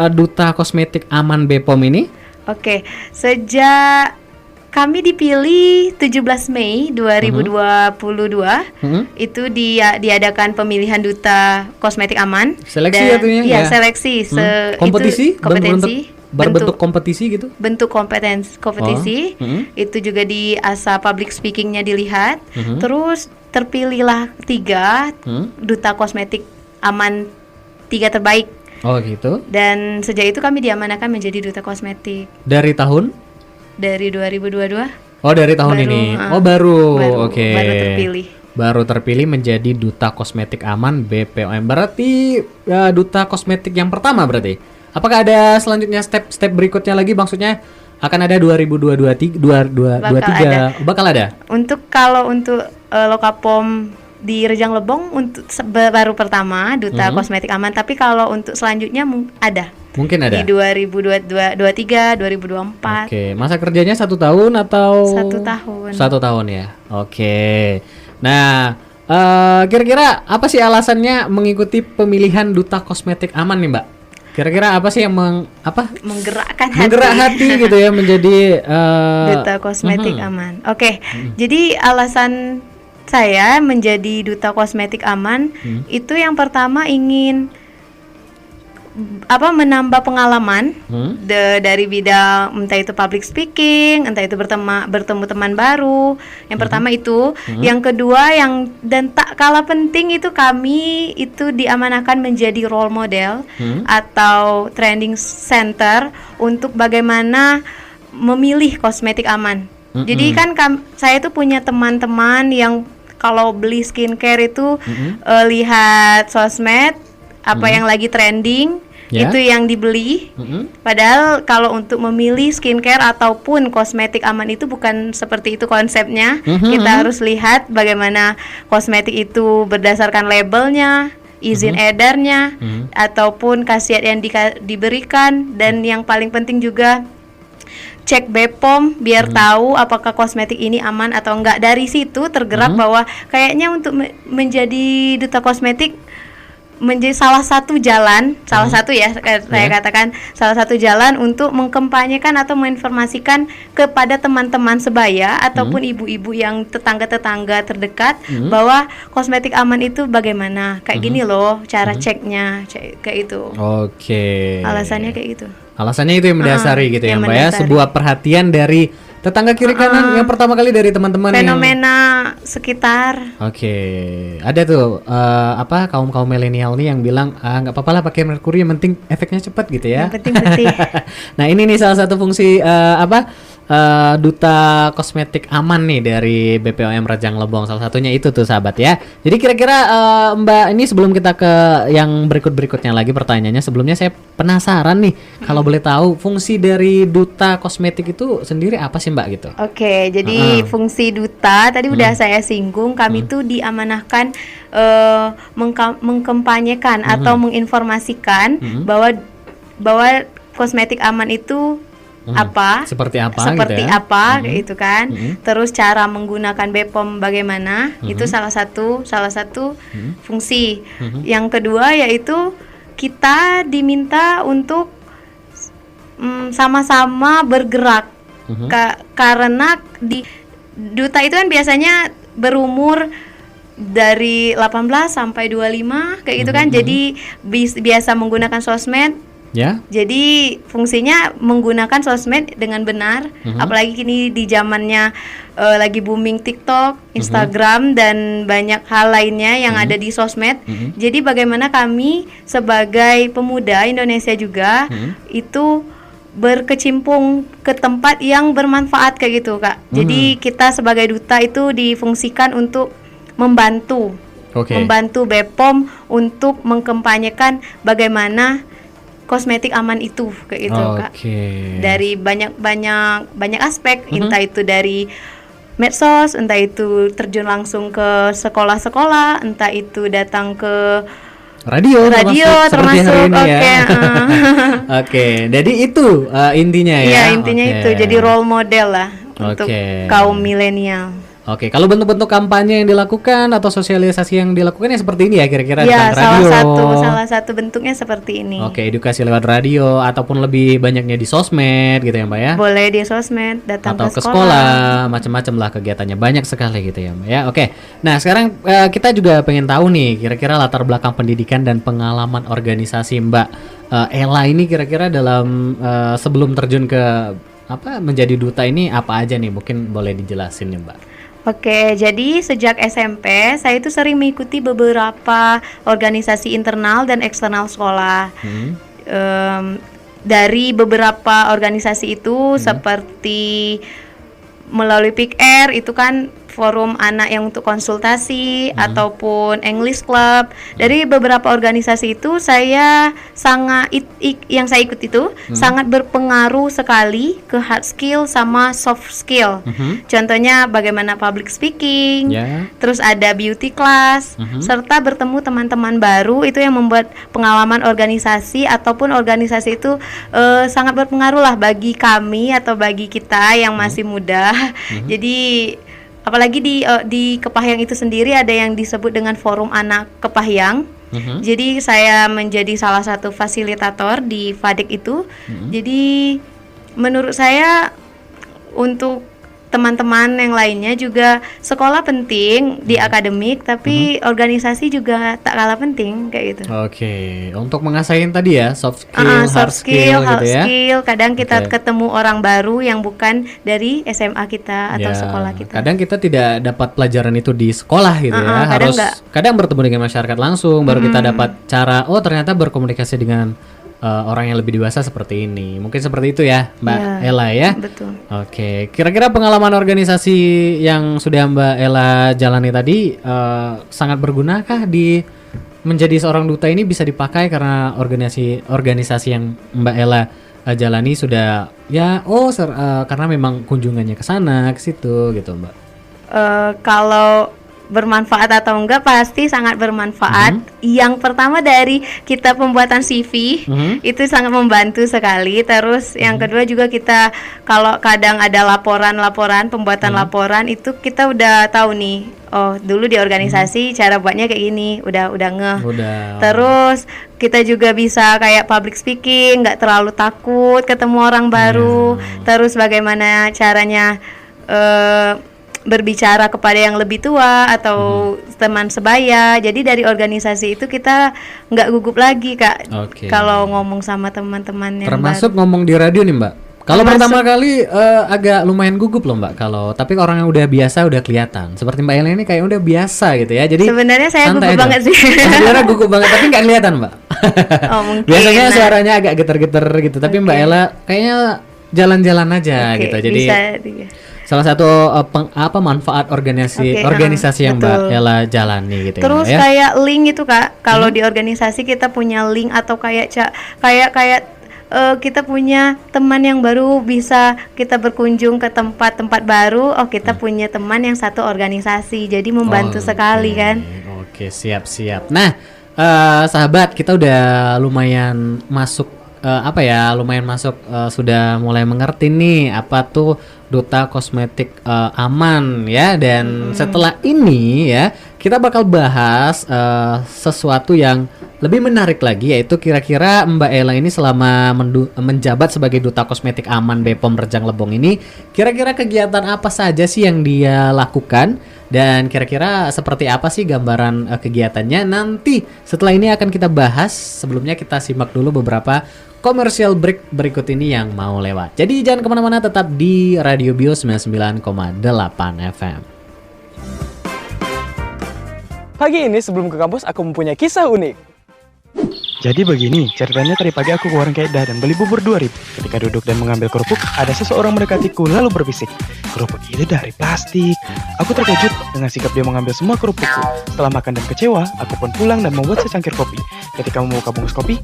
duta kosmetik aman BPOM ini? Oke, sejak kami dipilih 17 Mei 2022 itu diadakan pemilihan duta kosmetik aman. Seleksi dan, artinya? Ya, seleksi. Kompetisi? Itu kompetensi. Berbentuk kompetisi gitu? Bentuk kompetisi. Itu juga di asa public speakingnya dilihat. Terus terpilihlah 3 duta kosmetik aman 3 terbaik. Oh gitu. Dan sejak itu kami diamanakan menjadi duta kosmetik. Dari tahun? Dari 2022. Oh, dari tahun ini. Baru. Oke. Baru terpilih. Baru terpilih menjadi duta kosmetik aman BPOM. Berarti duta kosmetik yang pertama berarti. Apakah ada selanjutnya step berikutnya lagi, maksudnya akan ada 2023 bakal ada? Kalau untuk Lokapom di Rejang Lebong untuk baru pertama duta kosmetik aman, tapi kalau untuk selanjutnya ada. Mungkin ada. Di 2023, 2024. Oke, masa kerjanya 1 tahun atau? 1 tahun. 1 tahun ya. Oke. Nah, kira-kira apa sih alasannya mengikuti pemilihan duta kosmetik aman nih Mbak? Kira-kira apa sih yang menggerakkan hati gitu ya menjadi duta kosmetik aman. Oke. Jadi alasan saya menjadi duta kosmetik aman itu yang pertama ingin menambah pengalaman dari bidang entah itu public speaking, entah itu bertemu teman baru. Yang pertama itu, yang kedua dan tak kalah penting itu kami itu diamanahkan menjadi role model atau trending center untuk bagaimana memilih kosmetik aman. Jadi kan saya itu punya teman-teman yang kalau beli skincare itu lihat sosmed apa yang lagi trending. Itu yang dibeli. Padahal kalau untuk memilih skincare ataupun kosmetik aman itu bukan seperti itu konsepnya. Kita harus lihat bagaimana kosmetik itu berdasarkan labelnya, izin edarnya, ataupun khasiat yang diberikan. Dan yang paling penting juga cek BPOM biar tahu apakah kosmetik ini aman atau enggak. Dari situ tergerak bahwa kayaknya untuk menjadi duta kosmetik menjadi salah satu jalan, saya katakan salah satu jalan untuk mengkampanyekan atau menginformasikan kepada teman-teman sebaya ataupun ibu-ibu yang tetangga-tetangga terdekat bahwa kosmetik aman itu bagaimana, kayak gini loh cara ceknya, kayak itu. Oke. Alasannya kayak gitu. Alasannya itu yang mendasari gitu ya Mbak ya, sebuah perhatian dari tetangga kiri kanan yang pertama kali dari teman-teman fenomena sekitar. Oke. Ada tuh kaum milenial nih yang bilang nggak apa-apa lah pakai merkuri, yang penting efeknya cepat gitu ya. Yang penting bersih. Nah, ini nih salah satu fungsi duta kosmetik aman nih dari BPOM Rejang Lebong, salah satunya itu tuh sahabat ya. Jadi kira-kira Mbak, ini sebelum kita ke yang berikutnya lagi pertanyaannya, sebelumnya saya penasaran nih kalau boleh tahu fungsi dari duta kosmetik itu sendiri apa sih Mbak gitu? Oke, jadi fungsi duta tadi udah saya singgung, kami tuh diamanahkan mengkampanyekan atau menginformasikan bahwa kosmetik aman itu seperti apa gitu kan. Terus cara menggunakan BPOM bagaimana, itu salah satu fungsi. Yang kedua yaitu kita diminta untuk sama-sama bergerak karena di duta itu kan biasanya berumur dari 18 sampai 25 kayak gitu kan. Jadi biasa menggunakan sosmed. Ya. Jadi fungsinya menggunakan sosmed dengan benar, apalagi kini di zamannya lagi booming TikTok, Instagram dan banyak hal lainnya yang ada di sosmed. Jadi bagaimana kami sebagai pemuda Indonesia juga itu berkecimpung ke tempat yang bermanfaat kayak gitu, Kak. Jadi kita sebagai duta itu difungsikan untuk membantu BPOM untuk mengkampanyekan bagaimana kosmetik aman itu kayak gitu, Kak. Dari banyak aspek, entah itu dari medsos, entah itu terjun langsung ke sekolah-sekolah, entah itu datang ke radio termasuk. Oke. Jadi itu intinya ya. Iya, intinya itu. Jadi role model lah untuk kaum milenial. Oke, kalau bentuk-bentuk kampanye yang dilakukan atau sosialisasi yang dilakukan ya seperti ini ya kira-kira ya, tentang radio. Salah satu bentuknya seperti ini. Oke, edukasi lewat radio ataupun lebih banyaknya di sosmed gitu ya Mbak ya. Boleh di sosmed, datang atau ke sekolah, macam-macam lah kegiatannya, banyak sekali gitu ya Mbak ya. Oke, nah sekarang kita juga pengen tahu nih kira-kira latar belakang pendidikan dan pengalaman organisasi Mbak Ella ini kira-kira dalam sebelum terjun ke menjadi duta ini apa aja nih, mungkin boleh dijelasin nih Mbak. Oke, jadi sejak SMP saya itu sering mengikuti beberapa organisasi internal dan eksternal sekolah. Dari beberapa organisasi itu seperti melalui PIK-R itu kan forum anak yang untuk konsultasi ataupun English Club. Dari beberapa organisasi itu saya sangat yang saya ikut itu sangat berpengaruh sekali ke hard skill sama soft skill. Contohnya bagaimana public speaking, terus ada beauty class, serta bertemu teman-teman baru itu yang membuat pengalaman organisasi ataupun organisasi itu sangat berpengaruh lah bagi kami atau bagi kita yang masih muda. Jadi apalagi di Kepahyang itu sendiri ada yang disebut dengan Forum Anak Kepahyang. Jadi saya menjadi salah satu fasilitator di FADEK itu. Jadi menurut saya untuk teman-teman yang lainnya juga sekolah penting di akademik, tapi organisasi juga tak kalah penting kayak gitu. Oke, untuk mengasahin tadi ya soft skill, hard skill gitu ya. Kadang kita ketemu orang baru yang bukan dari SMA kita atau sekolah kita. Kadang kita tidak dapat pelajaran itu di sekolah gitu ya. Kadang bertemu dengan masyarakat langsung baru kita dapat cara ternyata berkomunikasi dengan orang yang lebih dewasa seperti ini. Mungkin seperti itu ya Mbak Ella ya. Betul. Oke, kira-kira pengalaman organisasi yang sudah Mbak Ella jalani tadi sangat bergunakah di menjadi seorang duta ini, bisa dipakai karena organisasi yang Mbak Ella jalani sudah karena memang kunjungannya ke sana ke situ gitu Mbak. Kalau bermanfaat atau enggak, pasti sangat bermanfaat. Yang pertama dari kita pembuatan CV itu sangat membantu sekali. Terus yang kedua juga kita kalau kadang ada laporan pembuatan laporan itu kita udah tahu nih, dulu di organisasi cara buatnya kayak gini, udah ngeh. Terus kita juga bisa kayak public speaking, nggak terlalu takut ketemu orang baru. Terus bagaimana caranya berbicara kepada yang lebih tua atau teman sebaya. Jadi dari organisasi itu kita nggak gugup lagi Kak. Kalau ngomong sama teman-teman yang termasuk baru. Ngomong di radio nih Mbak. Kalau pertama kali agak lumayan gugup loh Mbak. Tapi orang yang udah biasa udah kelihatan. Seperti Mbak Ella ini kayak udah biasa gitu ya. Jadi sebenarnya saya gugup banget sih. Sebenarnya gugup banget tapi nggak kelihatan Mbak. Mungkin. Biasanya suaranya agak getar-getar gitu. Tapi Mbak Ella kayaknya jalan-jalan aja gitu. Jadi salah satu manfaat organisasi yang Mbak Ella jalani gitu. Terus ya. Kayak link itu Kak, kalau di organisasi kita punya link atau kayak kita punya teman yang baru, bisa kita berkunjung ke tempat-tempat baru. Kita punya teman yang satu organisasi, jadi membantu sekali kan. Oke, siap. Nah, sahabat, kita udah lumayan masuk sudah mulai mengerti nih apa tuh duta kosmetik aman ya. Dan setelah ini ya kita bakal bahas sesuatu yang lebih menarik lagi yaitu kira-kira Mbak Ella ini selama menjabat sebagai Duta Kosmetik Aman BPOM Rejang Lebong ini, kira-kira kegiatan apa saja sih yang dia lakukan dan kira-kira seperti apa sih gambaran kegiatannya? Nanti setelah ini akan kita bahas. Sebelumnya kita simak dulu beberapa commercial break berikut ini yang mau lewat. Jadi jangan kemana-mana, tetap di Radio Bio 99,8 FM. Pagi ini sebelum ke kampus aku mempunyai kisah unik. Jadi begini, ceritanya tadi pagi aku ke warung Keda dan beli bubur 2.000. Ketika duduk dan mengambil kerupuk, ada seseorang mendekatiku lalu berbisik, "Kerupuk itu dari plastik." Aku terkejut dengan sikap dia mengambil semua kerupukku. Setelah makan dan kecewa, aku pun pulang dan membuat secangkir kopi. Ketika membuka bungkus kopi,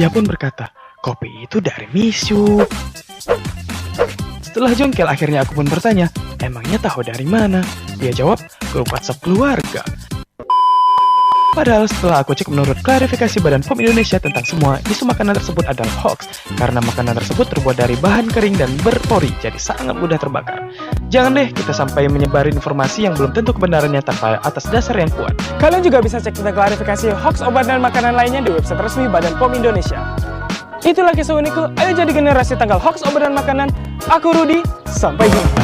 dia pun berkata, "Kopi itu dari Misu." Setelah jengkel, akhirnya aku pun bertanya, "Emangnya tahu dari mana?" Dia jawab, "Grup WhatsApp keluarga." Padahal setelah aku cek menurut klarifikasi Badan POM Indonesia tentang semua, isu makanan tersebut adalah hoax karena makanan tersebut terbuat dari bahan kering dan berpori, jadi sangat mudah terbakar. Jangan deh kita sampai menyebarin informasi yang belum tentu kebenarannya tanpa atas dasar yang kuat. Kalian juga bisa cek tentang klarifikasi hoax obat dan makanan lainnya di website resmi Badan POM Indonesia. Itulah kisah unikku, ayo jadi generasi tanggal hoax obat dan makanan. Aku Rudi, sampai jumpa.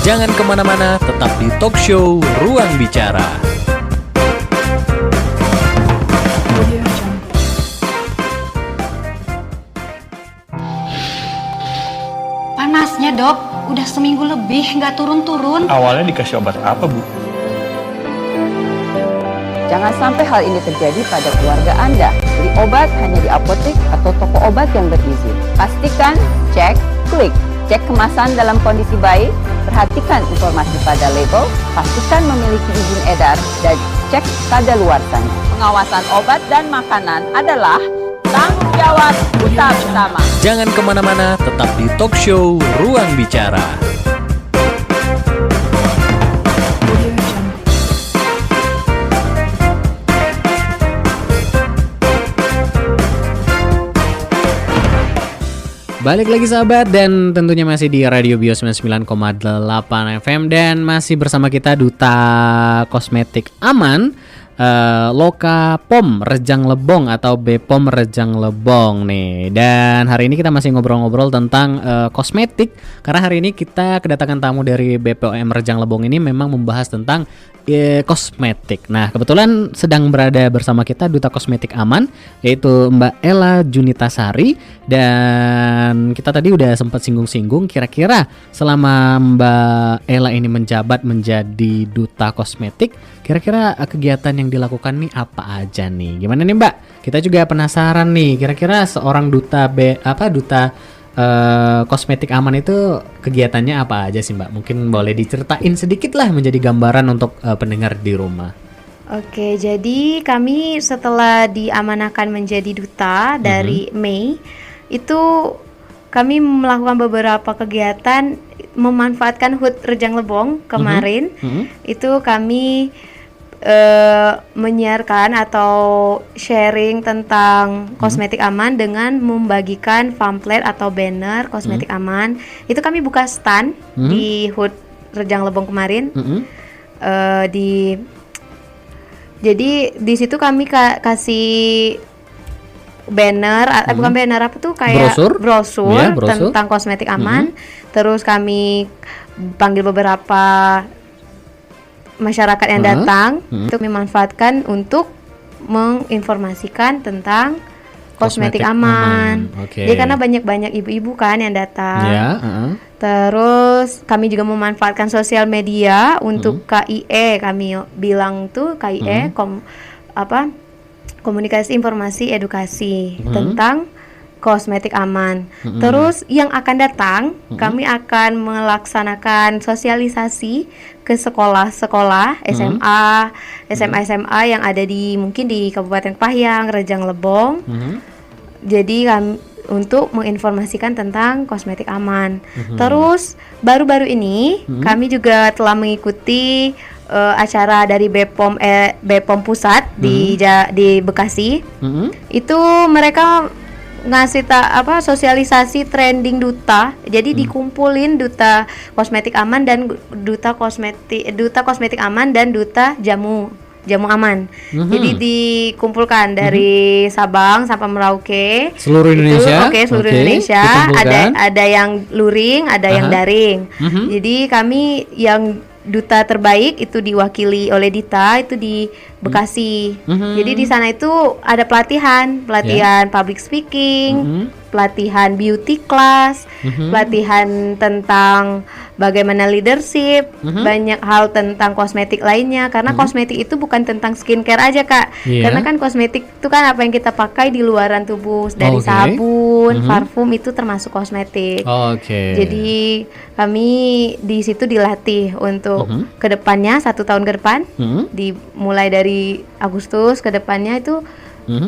Jangan kemana-mana, tetap di talk show Ruang Bicara. Panasnya dok, udah seminggu lebih nggak turun-turun. Awalnya dikasih obat apa bu? Jangan sampai hal ini terjadi pada keluarga Anda. Beli obat hanya di apotek atau toko obat yang berizin. Pastikan, cek, klik. Cek kemasan dalam kondisi baik, perhatikan informasi pada label, pastikan memiliki izin edar, dan cek kadaluarsanya. Pengawasan obat dan makanan adalah tanggung jawab kita bersama. Jangan kemana-mana, tetap di talk show Ruang Bicara. Balik lagi sahabat, dan tentunya masih di Radio Bio 99,8 FM dan masih bersama kita Duta Kosmetik Aman Loka POM Rejang Lebong atau BPOM Rejang Lebong nih. Dan hari ini kita masih ngobrol-ngobrol tentang kosmetik, karena hari ini kita kedatangan tamu dari BPOM Rejang Lebong ini memang membahas tentang kosmetik. Nah, kebetulan sedang berada bersama kita Duta Kosmetik Aman, yaitu Mbak Ella Junitasari. Dan kita tadi udah sempat singgung-singgung kira-kira selama Mbak Ella ini menjabat menjadi Duta Kosmetik, kira-kira kegiatan yang dilakukan nih apa aja nih? Gimana nih Mbak? Kita juga penasaran nih, kira-kira seorang duta kosmetik aman itu kegiatannya apa aja sih Mbak? Mungkin boleh diceritain sedikit lah menjadi gambaran untuk pendengar di rumah. Oke, jadi kami setelah diamanahkan menjadi duta dari Mei, itu kami melakukan beberapa kegiatan memanfaatkan HUT Rejang Lebong kemarin. Itu kami menyiarkan atau sharing tentang kosmetik aman dengan membagikan pamflet atau banner kosmetik aman. Itu kami buka stand di HUT Rejang Lebong kemarin. Jadi di situ kami kasih banner, bukan banner, apa tuh, kayak brosur tentang kosmetik aman. Terus kami panggil beberapa masyarakat yang datang untuk memanfaatkan untuk menginformasikan tentang kosmetik aman. Jadi karena banyak ibu-ibu kan yang datang. Terus kami juga memanfaatkan sosial media untuk KIE, kami bilang tuh KIE komunikasi informasi edukasi tentang kosmetik aman. Terus yang akan datang, kami akan melaksanakan sosialisasi ke sekolah-sekolah SMA yang ada mungkin di Kabupaten Kepahyang, Rejang Lebong. Jadi untuk menginformasikan tentang kosmetik aman. Terus baru-baru ini kami juga telah mengikuti acara dari BPOM pusat di Bekasi. Itu mereka ngasih sosialisasi trending duta. Jadi dikumpulin duta kosmetik aman dan duta kosmetik aman dan duta jamu jamu aman. Jadi dikumpulkan dari Sabang sampai Merauke. Seluruh Indonesia. Seluruh Indonesia. Ada yang luring, ada yang daring. Jadi kami yang duta terbaik itu diwakili oleh Dita itu di Bekasi. Jadi di sana itu ada pelatihan public speaking, pelatihan beauty class, pelatihan tentang bagaimana leadership, banyak hal tentang kosmetik lainnya. Karena kosmetik itu bukan tentang skincare aja Kak. Karena kan kosmetik itu kan apa yang kita pakai di luaran tubuh, dari sabun, parfum itu termasuk kosmetik. Jadi kami di situ dilatih untuk kedepannya 1 tahun ke depan, dimulai dari Agustus ke depannya itu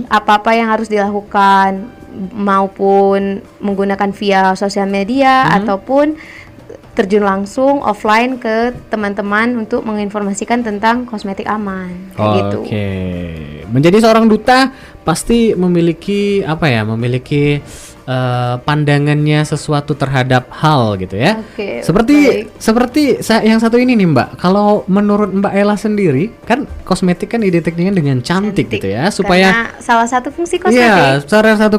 apa-apa yang harus dilakukan, maupun menggunakan via sosial media ataupun terjun langsung offline ke teman-teman untuk menginformasikan tentang kosmetik aman kayak gitu. Menjadi seorang duta pasti memiliki memiliki pandangannya sesuatu terhadap hal gitu ya. Seperti yang satu ini nih Mbak. Kalau menurut Mbak Ella sendiri kan kosmetik kan identiknya dengan cantik gitu ya, supaya karena salah satu fungsi kosmetik. Iya, salah satu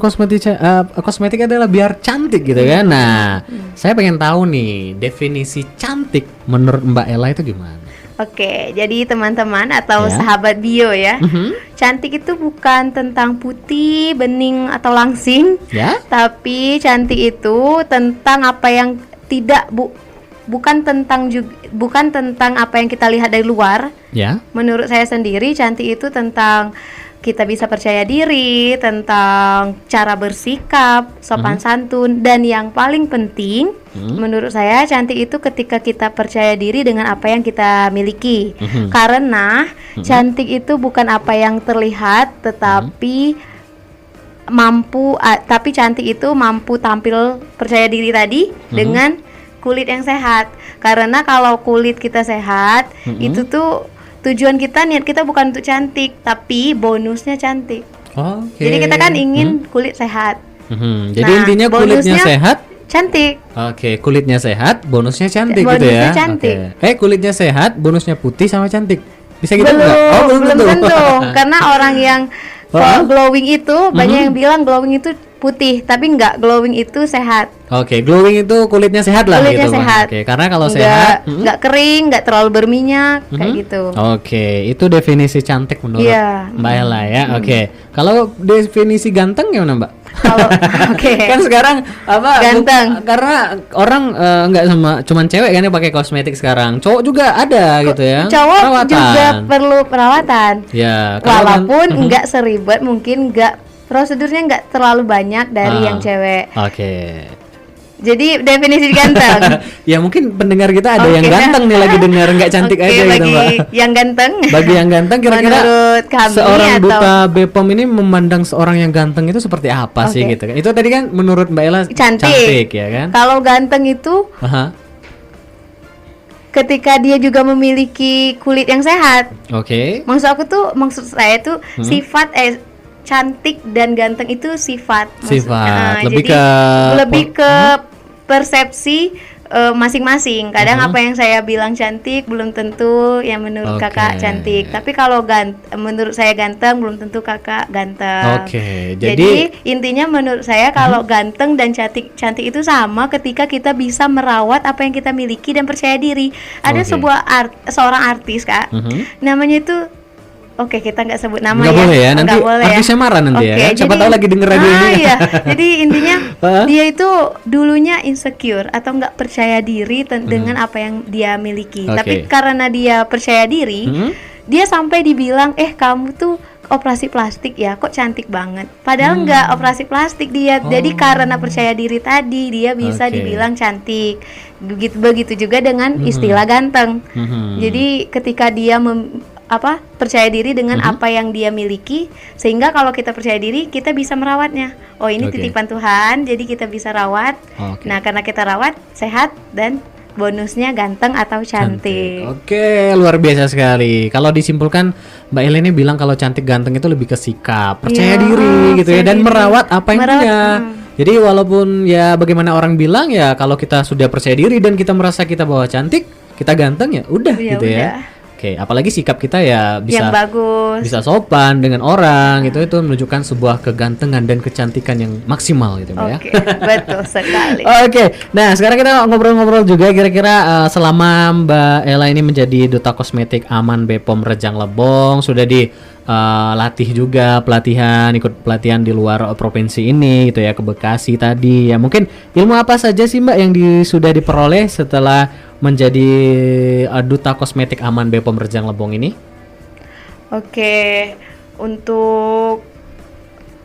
kosmetik adalah biar cantik gitu kan. Nah, saya pengen tahu nih definisi cantik menurut Mbak Ella itu gimana? Jadi teman-teman atau sahabat bio ya, cantik itu bukan tentang putih, bening atau langsing, tapi cantik itu tentang apa yang bukan tentang apa yang kita lihat dari luar. Menurut saya sendiri cantik itu tentang kita bisa percaya diri, tentang cara bersikap, sopan santun, dan yang paling penting menurut saya cantik itu ketika kita percaya diri dengan apa yang kita miliki. Karena cantik itu bukan apa yang terlihat, tetapi tapi cantik itu mampu tampil percaya diri tadi dengan kulit yang sehat. Karena kalau kulit kita sehat, itu tuh tujuan kita, niat kita bukan untuk cantik, tapi bonusnya cantik. Jadi kita kan ingin kulit sehat. Jadi intinya kulitnya sehat, cantik. Kulitnya sehat, bonusnya cantik gitu bonusnya ya. Cantik. Kulitnya sehat, bonusnya putih sama cantik. Bisa gitu belum, enggak? Belum tentu. Karena orang yang glowing itu banyak yang bilang glowing itu putih, tapi enggak, glowing itu sehat. Glowing itu kulitnya sehat lah kulitnya gitu. Sehat. Karena kalau sehat enggak kering, enggak terlalu berminyak kayak gitu. Itu definisi cantik menurut Mbak Ella ya. Kalau definisi ganteng gimana Mbak? Kalau kan sekarang ganteng. Karena orang enggak cuman cewek kan yang pakai kosmetik sekarang. Cowok juga ada gitu ya. Cowok juga perlu perawatan. Walaupun enggak seribet, mungkin prosedurnya enggak terlalu banyak dari yang cewek. Jadi definisi ganteng. Ya mungkin pendengar kita ada yang ganteng nih lagi dengar, nggak cantik aja gitu Mbak. Yang ganteng. Bagi yang ganteng kira-kira menurut kami seorang duta BPOM ini memandang seorang yang ganteng itu seperti apa sih gitu kan? Itu tadi kan menurut Mbak Ella cantik ya kan? Kalau ganteng itu ketika dia juga memiliki kulit yang sehat. Maksud saya tuh sifat cantik dan ganteng itu sifat. Lebih ke persepsi masing-masing. Kadang apa yang saya bilang cantik belum tentu yang menurut kakak cantik. Tapi kalau menurut saya ganteng belum tentu kakak ganteng. Jadi intinya menurut saya kalau ganteng dan cantik itu sama ketika kita bisa merawat apa yang kita miliki dan percaya diri. Ada seorang artis Kak. Namanya itu kita nggak sebut nama. Nggak boleh ya, nanti artisnya marah nanti ya. Siapa tahu lagi denger radio ini. Jadi intinya dia itu dulunya insecure atau nggak percaya diri dengan apa yang dia miliki. Tapi karena dia percaya diri, dia sampai dibilang, kamu tuh operasi plastik ya, kok cantik banget. Padahal nggak operasi plastik dia. Jadi karena percaya diri tadi, dia bisa dibilang cantik. Begitu juga dengan istilah ganteng. Jadi ketika dia percaya diri dengan apa yang dia miliki, sehingga kalau kita percaya diri kita bisa merawatnya. Ini titipan Tuhan, jadi kita bisa rawat. Nah, karena kita rawat sehat dan bonusnya ganteng atau cantik. Luar biasa sekali. Kalau disimpulkan Mbak Ella ini bilang kalau cantik ganteng itu lebih ke sikap, percaya diri gitu ya, dan merawat apa yang punya. Jadi walaupun ya bagaimana orang bilang ya, kalau kita sudah percaya diri dan kita merasa kita bahwa cantik, kita ganteng ya udah gitu ya. Oke, apalagi sikap kita ya yang bagus. bisa sopan dengan orang itu menunjukkan sebuah kegantengan dan kecantikan yang maksimal gitu Mbak ya. Oke, betul sekali. Oke, nah sekarang kita ngobrol-ngobrol juga kira-kira selama Mbak Ella ini menjadi duta kosmetik aman BPOM Rejang Lebong sudah latih juga ikut pelatihan di luar provinsi ini gitu ya, ke Bekasi tadi ya. Mungkin ilmu apa saja sih Mbak yang sudah diperoleh setelah menjadi duta kosmetik aman BPOM Rejang Lebong ini? Oke, untuk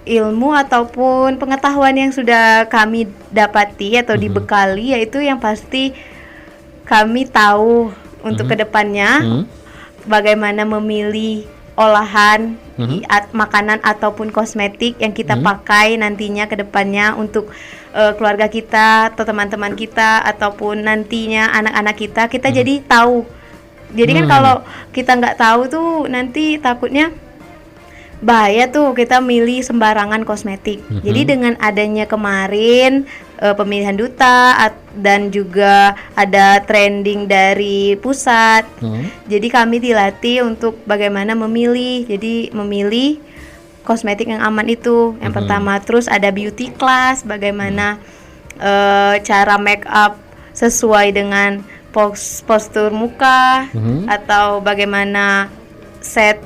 ilmu ataupun pengetahuan yang sudah kami dapati atau dibekali, yaitu yang pasti kami tahu untuk kedepannya bagaimana memilih olahan makanan ataupun kosmetik yang kita pakai nantinya ke depannya untuk keluarga kita atau teman-teman kita ataupun nantinya anak-anak kita jadi tahu. Jadi kan kalau kita nggak tahu tuh nanti takutnya bahaya tuh kita milih sembarangan kosmetik. Jadi dengan adanya kemarin pemilihan duta dan juga ada trending dari pusat. Jadi kami dilatih untuk bagaimana memilih. Jadi memilih kosmetik yang aman itu. Yang pertama, terus ada beauty class, bagaimana cara make up sesuai dengan postur muka atau bagaimana set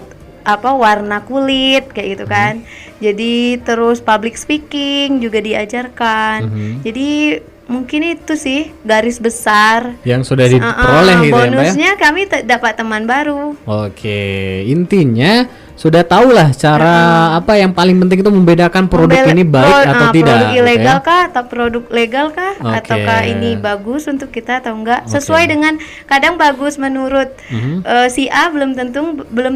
warna kulit kayak gitu kan. Jadi terus public speaking juga diajarkan. Jadi mungkin itu sih garis besar yang sudah diperoleh gitu ya Mbak ya. Bonusnya kami dapat teman baru. Oke, intinya sudah tahulah cara apa yang paling penting itu membedakan produk ini baik atau tidak. Produk ilegal gitu ya? kah atau produk legal kah, ataukah ini bagus untuk kita atau enggak? Sesuai dengan kadang bagus menurut si A belum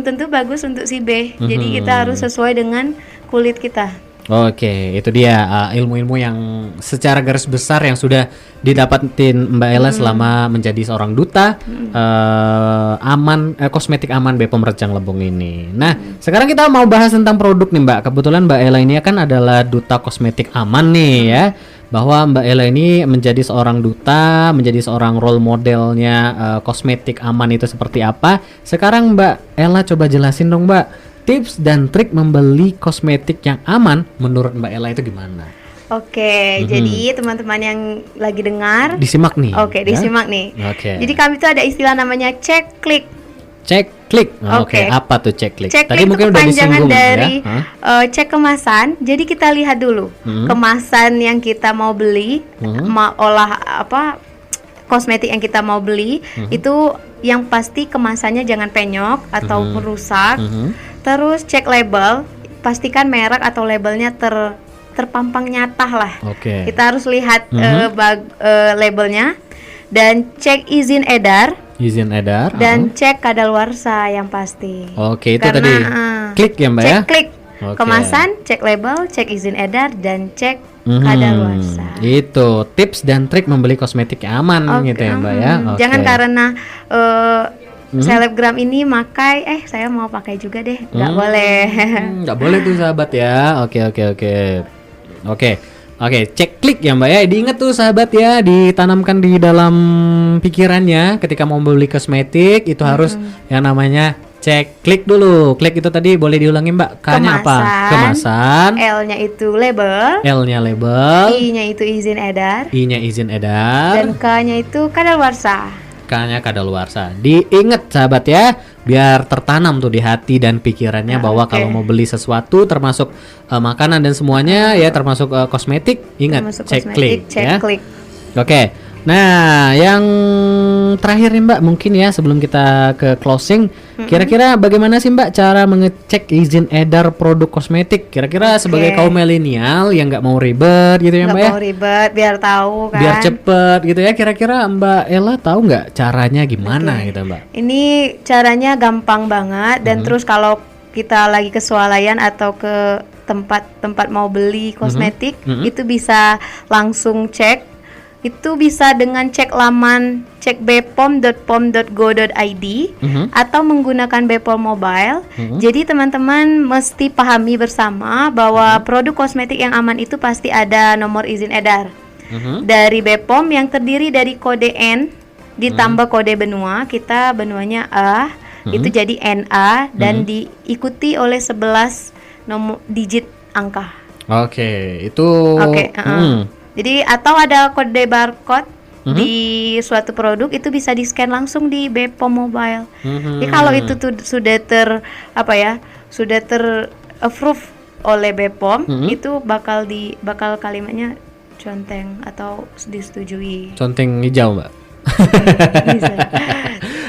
tentu bagus untuk si B. Jadi kita harus sesuai dengan kulit kita. Oke, itu dia ilmu-ilmu yang secara garis besar yang sudah didapatin Mbak Ella selama menjadi seorang duta kosmetik aman BPOM Rejang Lebong ini. Nah, sekarang kita mau bahas tentang produk nih Mbak. Kebetulan Mbak Ella ini kan adalah duta kosmetik aman nih ya. Bahwa Mbak Ella ini menjadi seorang duta, menjadi seorang role modelnya kosmetik aman itu seperti apa. Sekarang Mbak Ella coba jelasin dong Mbak, tips dan trik membeli kosmetik yang aman menurut Mbak Ella itu gimana? Oke, jadi teman-teman yang lagi dengar disimak nih. Oke, disimak nih. Oke. Jadi kami tuh ada istilah namanya cek klik. Cek klik. Oke, apa tuh cek klik? Cek Tadi klik mungkin itu udah kepanjangan disinggung dari ya. Cek kemasan. Jadi kita lihat dulu kemasan yang kita mau beli, kosmetik yang kita mau beli itu yang pasti kemasannya jangan penyok atau merusak. Terus cek label, pastikan merek atau labelnya terpampang nyata lah. Kita harus lihat labelnya dan cek izin edar. Dan cek kadaluarsa yang pasti. Oke, itu tadi klik ya Mbak ya. Cek klik. Kemasan, cek label, cek izin edar dan cek kadaluarsa. Itu tips dan trik membeli kosmetik yang aman gitu ya Mbak ya. Jangan karena selebgram ini makai, saya mau pakai juga deh, nggak boleh. Nggak boleh tuh sahabat ya. Oke, cek klik ya Mbak ya. Diingat tuh sahabat ya, ditanamkan di dalam pikirannya ketika mau beli kosmetik itu harus yang namanya cek klik dulu. Klik itu tadi boleh diulangi Mbak. K-nya apa? Kemasan. L-nya itu label. L-nya label. I-nya itu izin edar. I-nya izin edar. Dan K-nya itu kadaluarsa. K-nya kadaluarsa. Diingat sahabat ya, biar tertanam tuh di hati dan pikirannya bahwa kalau mau beli sesuatu termasuk makanan dan semuanya ya, termasuk kosmetik, ingat cek klik ya. Oke. Nah, yang terakhir nih Mbak, mungkin ya sebelum kita ke closing, kira-kira bagaimana sih Mbak cara mengecek izin edar produk kosmetik? Kira-kira sebagai kaum milenial yang nggak mau ribet gitu ya Mbak ya? Nggak mau ribet, biar tahu kan. Biar cepet gitu ya. Kira-kira Mbak Ella tahu nggak caranya gimana gitu Mbak? Ini caranya gampang banget dan terus kalau kita lagi ke swalayan atau ke tempat mau beli kosmetik, itu bisa langsung cek. Itu bisa dengan cek laman cek bpom.pom.go.id atau menggunakan BPOM Mobile. Jadi teman-teman mesti pahami bersama bahwa produk kosmetik yang aman itu pasti ada nomor izin edar dari BPOM yang terdiri dari kode N ditambah kode benua. Kita benuanya A, itu jadi NA dan diikuti oleh 11 nomor digit angka. Oke, itu. Oke, jadi atau ada kode barcode di suatu produk itu bisa di-scan langsung di BPOM Mobile. Jadi kalau itu tuh sudah sudah ter-approve oleh BPOM, itu bakal kalimatnya conteng atau disetujui. Conteng hijau, Mbak. Bisa.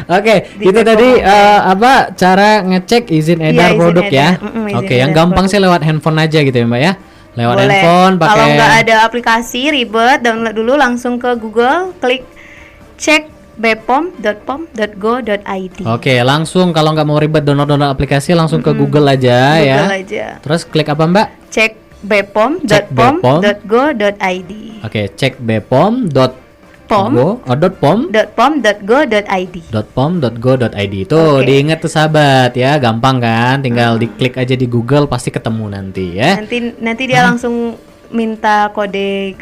Oke, itu tadi cara ngecek izin edar produk ya. Oke, yang gampang sih lewat handphone aja gitu ya, Mbak ya. Lewat handphone pakai. Kalau nggak ada aplikasi ribet, download dulu langsung ke Google, klik cek bpom.pom.go.id. Oke, langsung kalau nggak mau ribet download aplikasi langsung ke Google aja ya. Google aja. Terus klik apa, Mbak? Cek bpom.pom.go.id. Oke, cek bpom.pom.go.id. Tuh, diingat tuh sahabat ya, gampang kan? Tinggal diklik aja di Google pasti ketemu nanti ya. Nanti dia langsung minta kode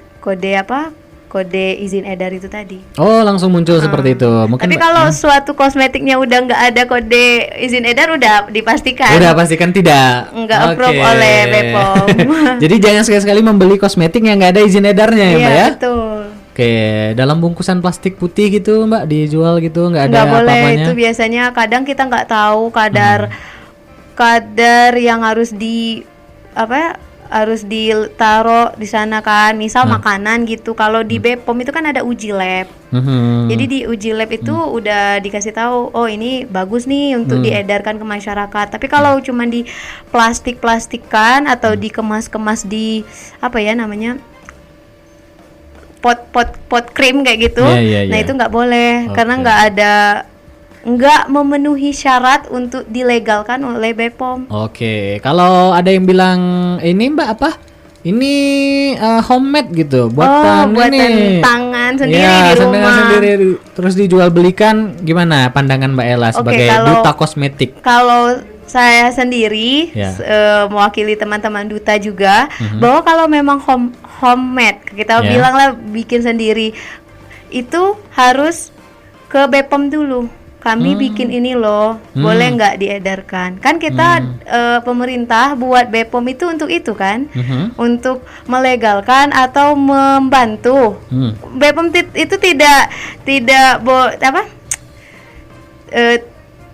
izin edar itu tadi. Oh, langsung muncul seperti itu. Mungkin. Tapi kalau suatu kosmetiknya udah nggak ada kode izin edar, udah dipastikan. Udah pastikan tidak. Nggak approve oleh BPOM. Jadi jangan sekali-sekali membeli kosmetik yang nggak ada izin edarnya ya, Mbak ya. Betul. Oke, dalam bungkusan plastik putih gitu, Mbak, dijual gitu nggak ada apa-apanya? Nggak boleh, itu biasanya kadang kita nggak tahu kadar yang harus harus ditaruh di sana kan, misal makanan gitu. Kalau di BPOM itu kan ada uji lab. Jadi di uji lab itu udah dikasih tahu, oh ini bagus nih untuk diedarkan ke masyarakat. Tapi kalau cuma di plastik-plastikan atau dikemas-kemas di pot krim kayak gitu, nah itu nggak boleh karena nggak memenuhi syarat untuk dilegalkan oleh BPOM. Oke, kalau ada yang bilang ini Mbak apa? Ini homemade gitu, buatan tangan sendiri di rumah. Sendiri, terus dijual belikan, gimana pandangan Mbak Ella sebagai duta kosmetik? Kalau saya sendiri mewakili teman-teman duta juga, bahwa kalau memang homemade, kita bilanglah bikin sendiri, itu harus ke BPOM dulu. Kami bikin ini loh, boleh nggak diedarkan? Kan kita pemerintah buat BPOM itu untuk itu kan, untuk melegalkan atau membantu. BPOM itu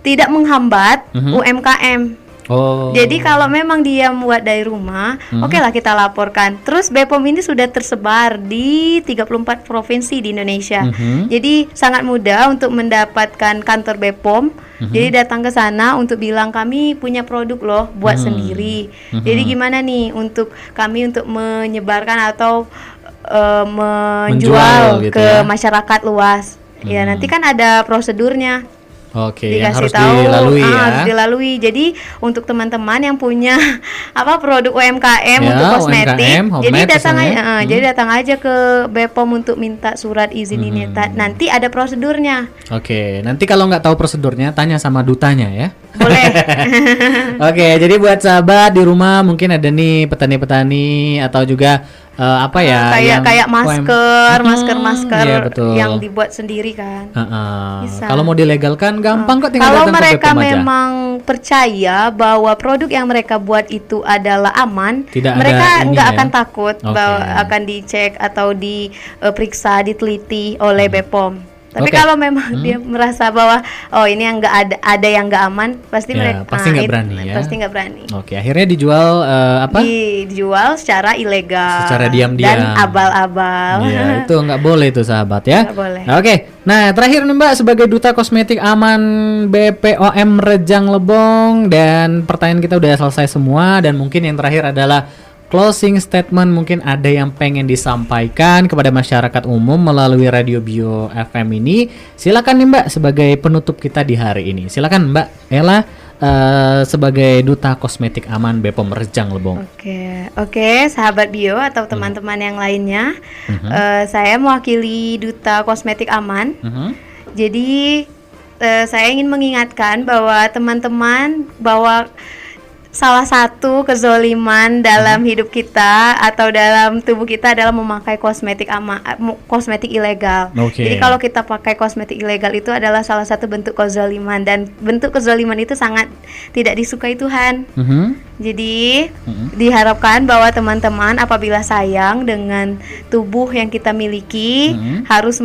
tidak menghambat UMKM. Jadi kalau memang dia membuat dari rumah, oke lah kita laporkan. Terus BPOM ini sudah tersebar di 34 provinsi di Indonesia. Jadi sangat mudah untuk mendapatkan kantor BPOM. Jadi datang ke sana untuk bilang kami punya produk loh, buat sendiri. Jadi gimana nih untuk kami untuk menyebarkan atau menjual gitu ke masyarakat luas. Ya nanti kan ada prosedurnya. Oke, yang harus dilalui ya. Harus dilalui. Jadi untuk teman-teman yang punya produk UMKM untuk kosmetik, jadi datang aja ke BPOM untuk minta surat izin ini. Nanti ada prosedurnya. Oke, nanti kalau nggak tahu prosedurnya tanya sama dutanya ya. Boleh. Oke, jadi buat sahabat di rumah mungkin ada nih petani-petani atau juga kayak masker yang dibuat sendiri kan. Kalau mau dilegalkan gampang kok, tinggal kalau datang ke mereka BPOM aja. memang percaya bahwa produk yang mereka buat itu adalah aman, mereka nggak akan takut bahwa akan dicek atau diperiksa, diteliti oleh BPOM. Tapi kalau memang dia merasa bahwa ini yang nggak ada yang nggak aman, pasti mereka pasti nggak berani ya. Pasti nggak berani. Oke, akhirnya dijual Dijual secara ilegal. Secara diam-diam. Dan abal-abal. Iya, itu nggak boleh itu sahabat ya. Nggak boleh. Oke, nah terakhir nih Mbak sebagai duta kosmetik aman BPOM Rejang Lebong, dan pertanyaan kita udah selesai semua, dan mungkin yang terakhir adalah closing statement. Mungkin ada yang pengen disampaikan kepada masyarakat umum melalui Radio Bio FM ini. Silakan nih Mbak sebagai penutup kita di hari ini. Silakan Mbak Ella sebagai duta kosmetik aman BPOM Rejang Lebong. Oke, sahabat Bio atau teman-teman yang lainnya, saya mewakili duta kosmetik aman. Jadi saya ingin mengingatkan bahwa teman-teman bahwa salah satu kezoliman dalam hidup kita atau dalam tubuh kita adalah memakai kosmetik ilegal. Jadi kalau kita pakai kosmetik ilegal itu adalah salah satu bentuk kezoliman, dan bentuk kezoliman itu sangat tidak disukai Tuhan. Jadi diharapkan bahwa teman-teman apabila sayang dengan tubuh yang kita miliki harus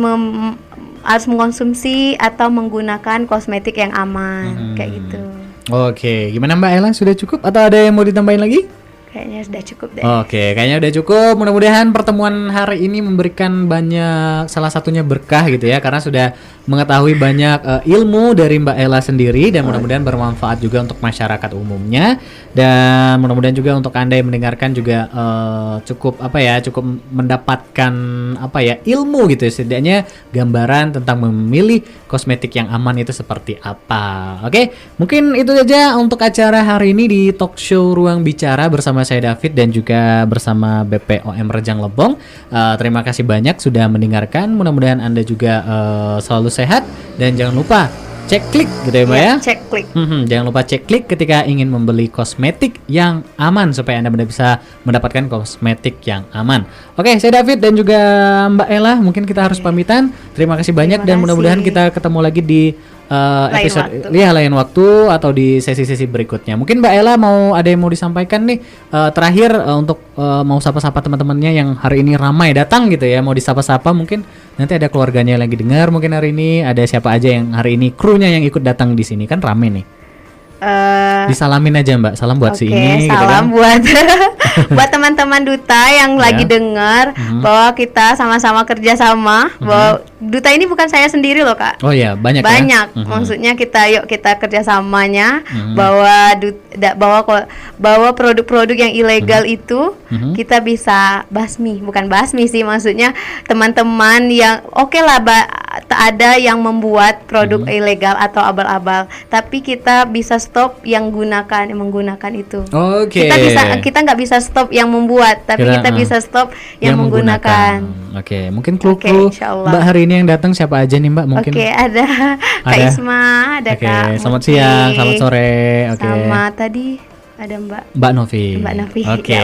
mengonsumsi atau menggunakan kosmetik yang aman, kayak gitu. Oke, gimana Mbak Ella, sudah cukup atau ada yang mau ditambahin lagi? Kayaknya sudah cukup deh. Oke, kayaknya udah cukup. Mudah-mudahan pertemuan hari ini memberikan banyak, salah satunya berkah gitu ya, karena sudah mengetahui banyak ilmu dari Mbak Ella sendiri, dan mudah-mudahan bermanfaat juga untuk masyarakat umumnya, dan mudah-mudahan juga untuk Anda yang mendengarkan juga cukup mendapatkan ilmu gitu, setidaknya gambaran tentang memilih kosmetik yang aman itu seperti apa. Oke, mungkin itu saja untuk acara hari ini di Talk Show Ruang Bicara bersama saya David dan juga bersama BPOM Rejang Lebong. Terima kasih banyak sudah mendengarkan. Mudah-mudahan Anda juga selalu sehat, dan jangan lupa cek klik gitu ya Mbak ya. Cek klik. Jangan lupa cek klik ketika ingin membeli kosmetik yang aman supaya Anda bisa mendapatkan kosmetik yang aman. Oke, saya David dan juga Mbak Ella, mungkin kita harus pamitan. Terima kasih banyak dan mudah-mudahan kita ketemu lagi di episode lain waktu atau di sesi-sesi berikutnya. Mungkin Mbak Ella ada yang mau disampaikan nih terakhir untuk mau sapa-sapa teman-temannya yang hari ini ramai datang gitu ya, mau disapa-sapa, mungkin nanti ada keluarganya yang lagi dengar, mungkin hari ini ada siapa aja yang hari ini krunya yang ikut datang di sini, kan rame nih. Disalamin aja Mbak, salam buat si ini. Salam gitu kan. buat teman-teman duta yang lagi dengar bahwa kita sama-sama kerjasama. Bahwa duta ini bukan saya sendiri loh Kak. Oh ya, banyak. Maksudnya kita kerjasamanya bahwa produk-produk yang ilegal itu kita bisa bukan basmi sih, maksudnya teman-teman yang ada yang membuat produk ilegal atau abal-abal, tapi kita bisa stop yang menggunakan itu. Kita nggak bisa stop yang membuat, tapi kita bisa stop yang menggunakan. Oke, mungkin kru Mbak hari ini yang datang siapa aja nih Mbak? Mungkin ada Kak Isma, ada Kak. Selamat siang, selamat sore. Sama tadi ada Mbak Novi. Oke.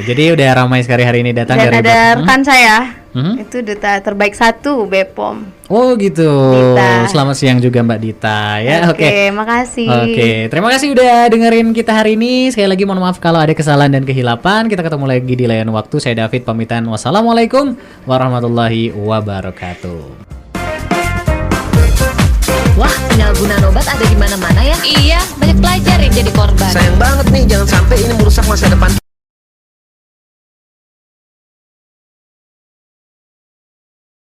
Jadi udah ramai sekali hari ini datang dan dari ada rekan saya. Itu duta terbaik 1 BPOM. Oh gitu. Dita. Selamat siang juga Mbak Dita ya. Oke, makasih. Oke, terima kasih udah dengerin kita hari ini. Sekali lagi mohon maaf kalau ada kesalahan dan kehilapan. Kita ketemu lagi di lain waktu. Saya David pamitan. Wassalamualaikum warahmatullahi wabarakatuh. Wah, penyalahgunaan obat ada di mana-mana ya? Iya, banyak pelajar yang jadi korban. Sayang banget nih, jangan sampai ini merusak masa depan.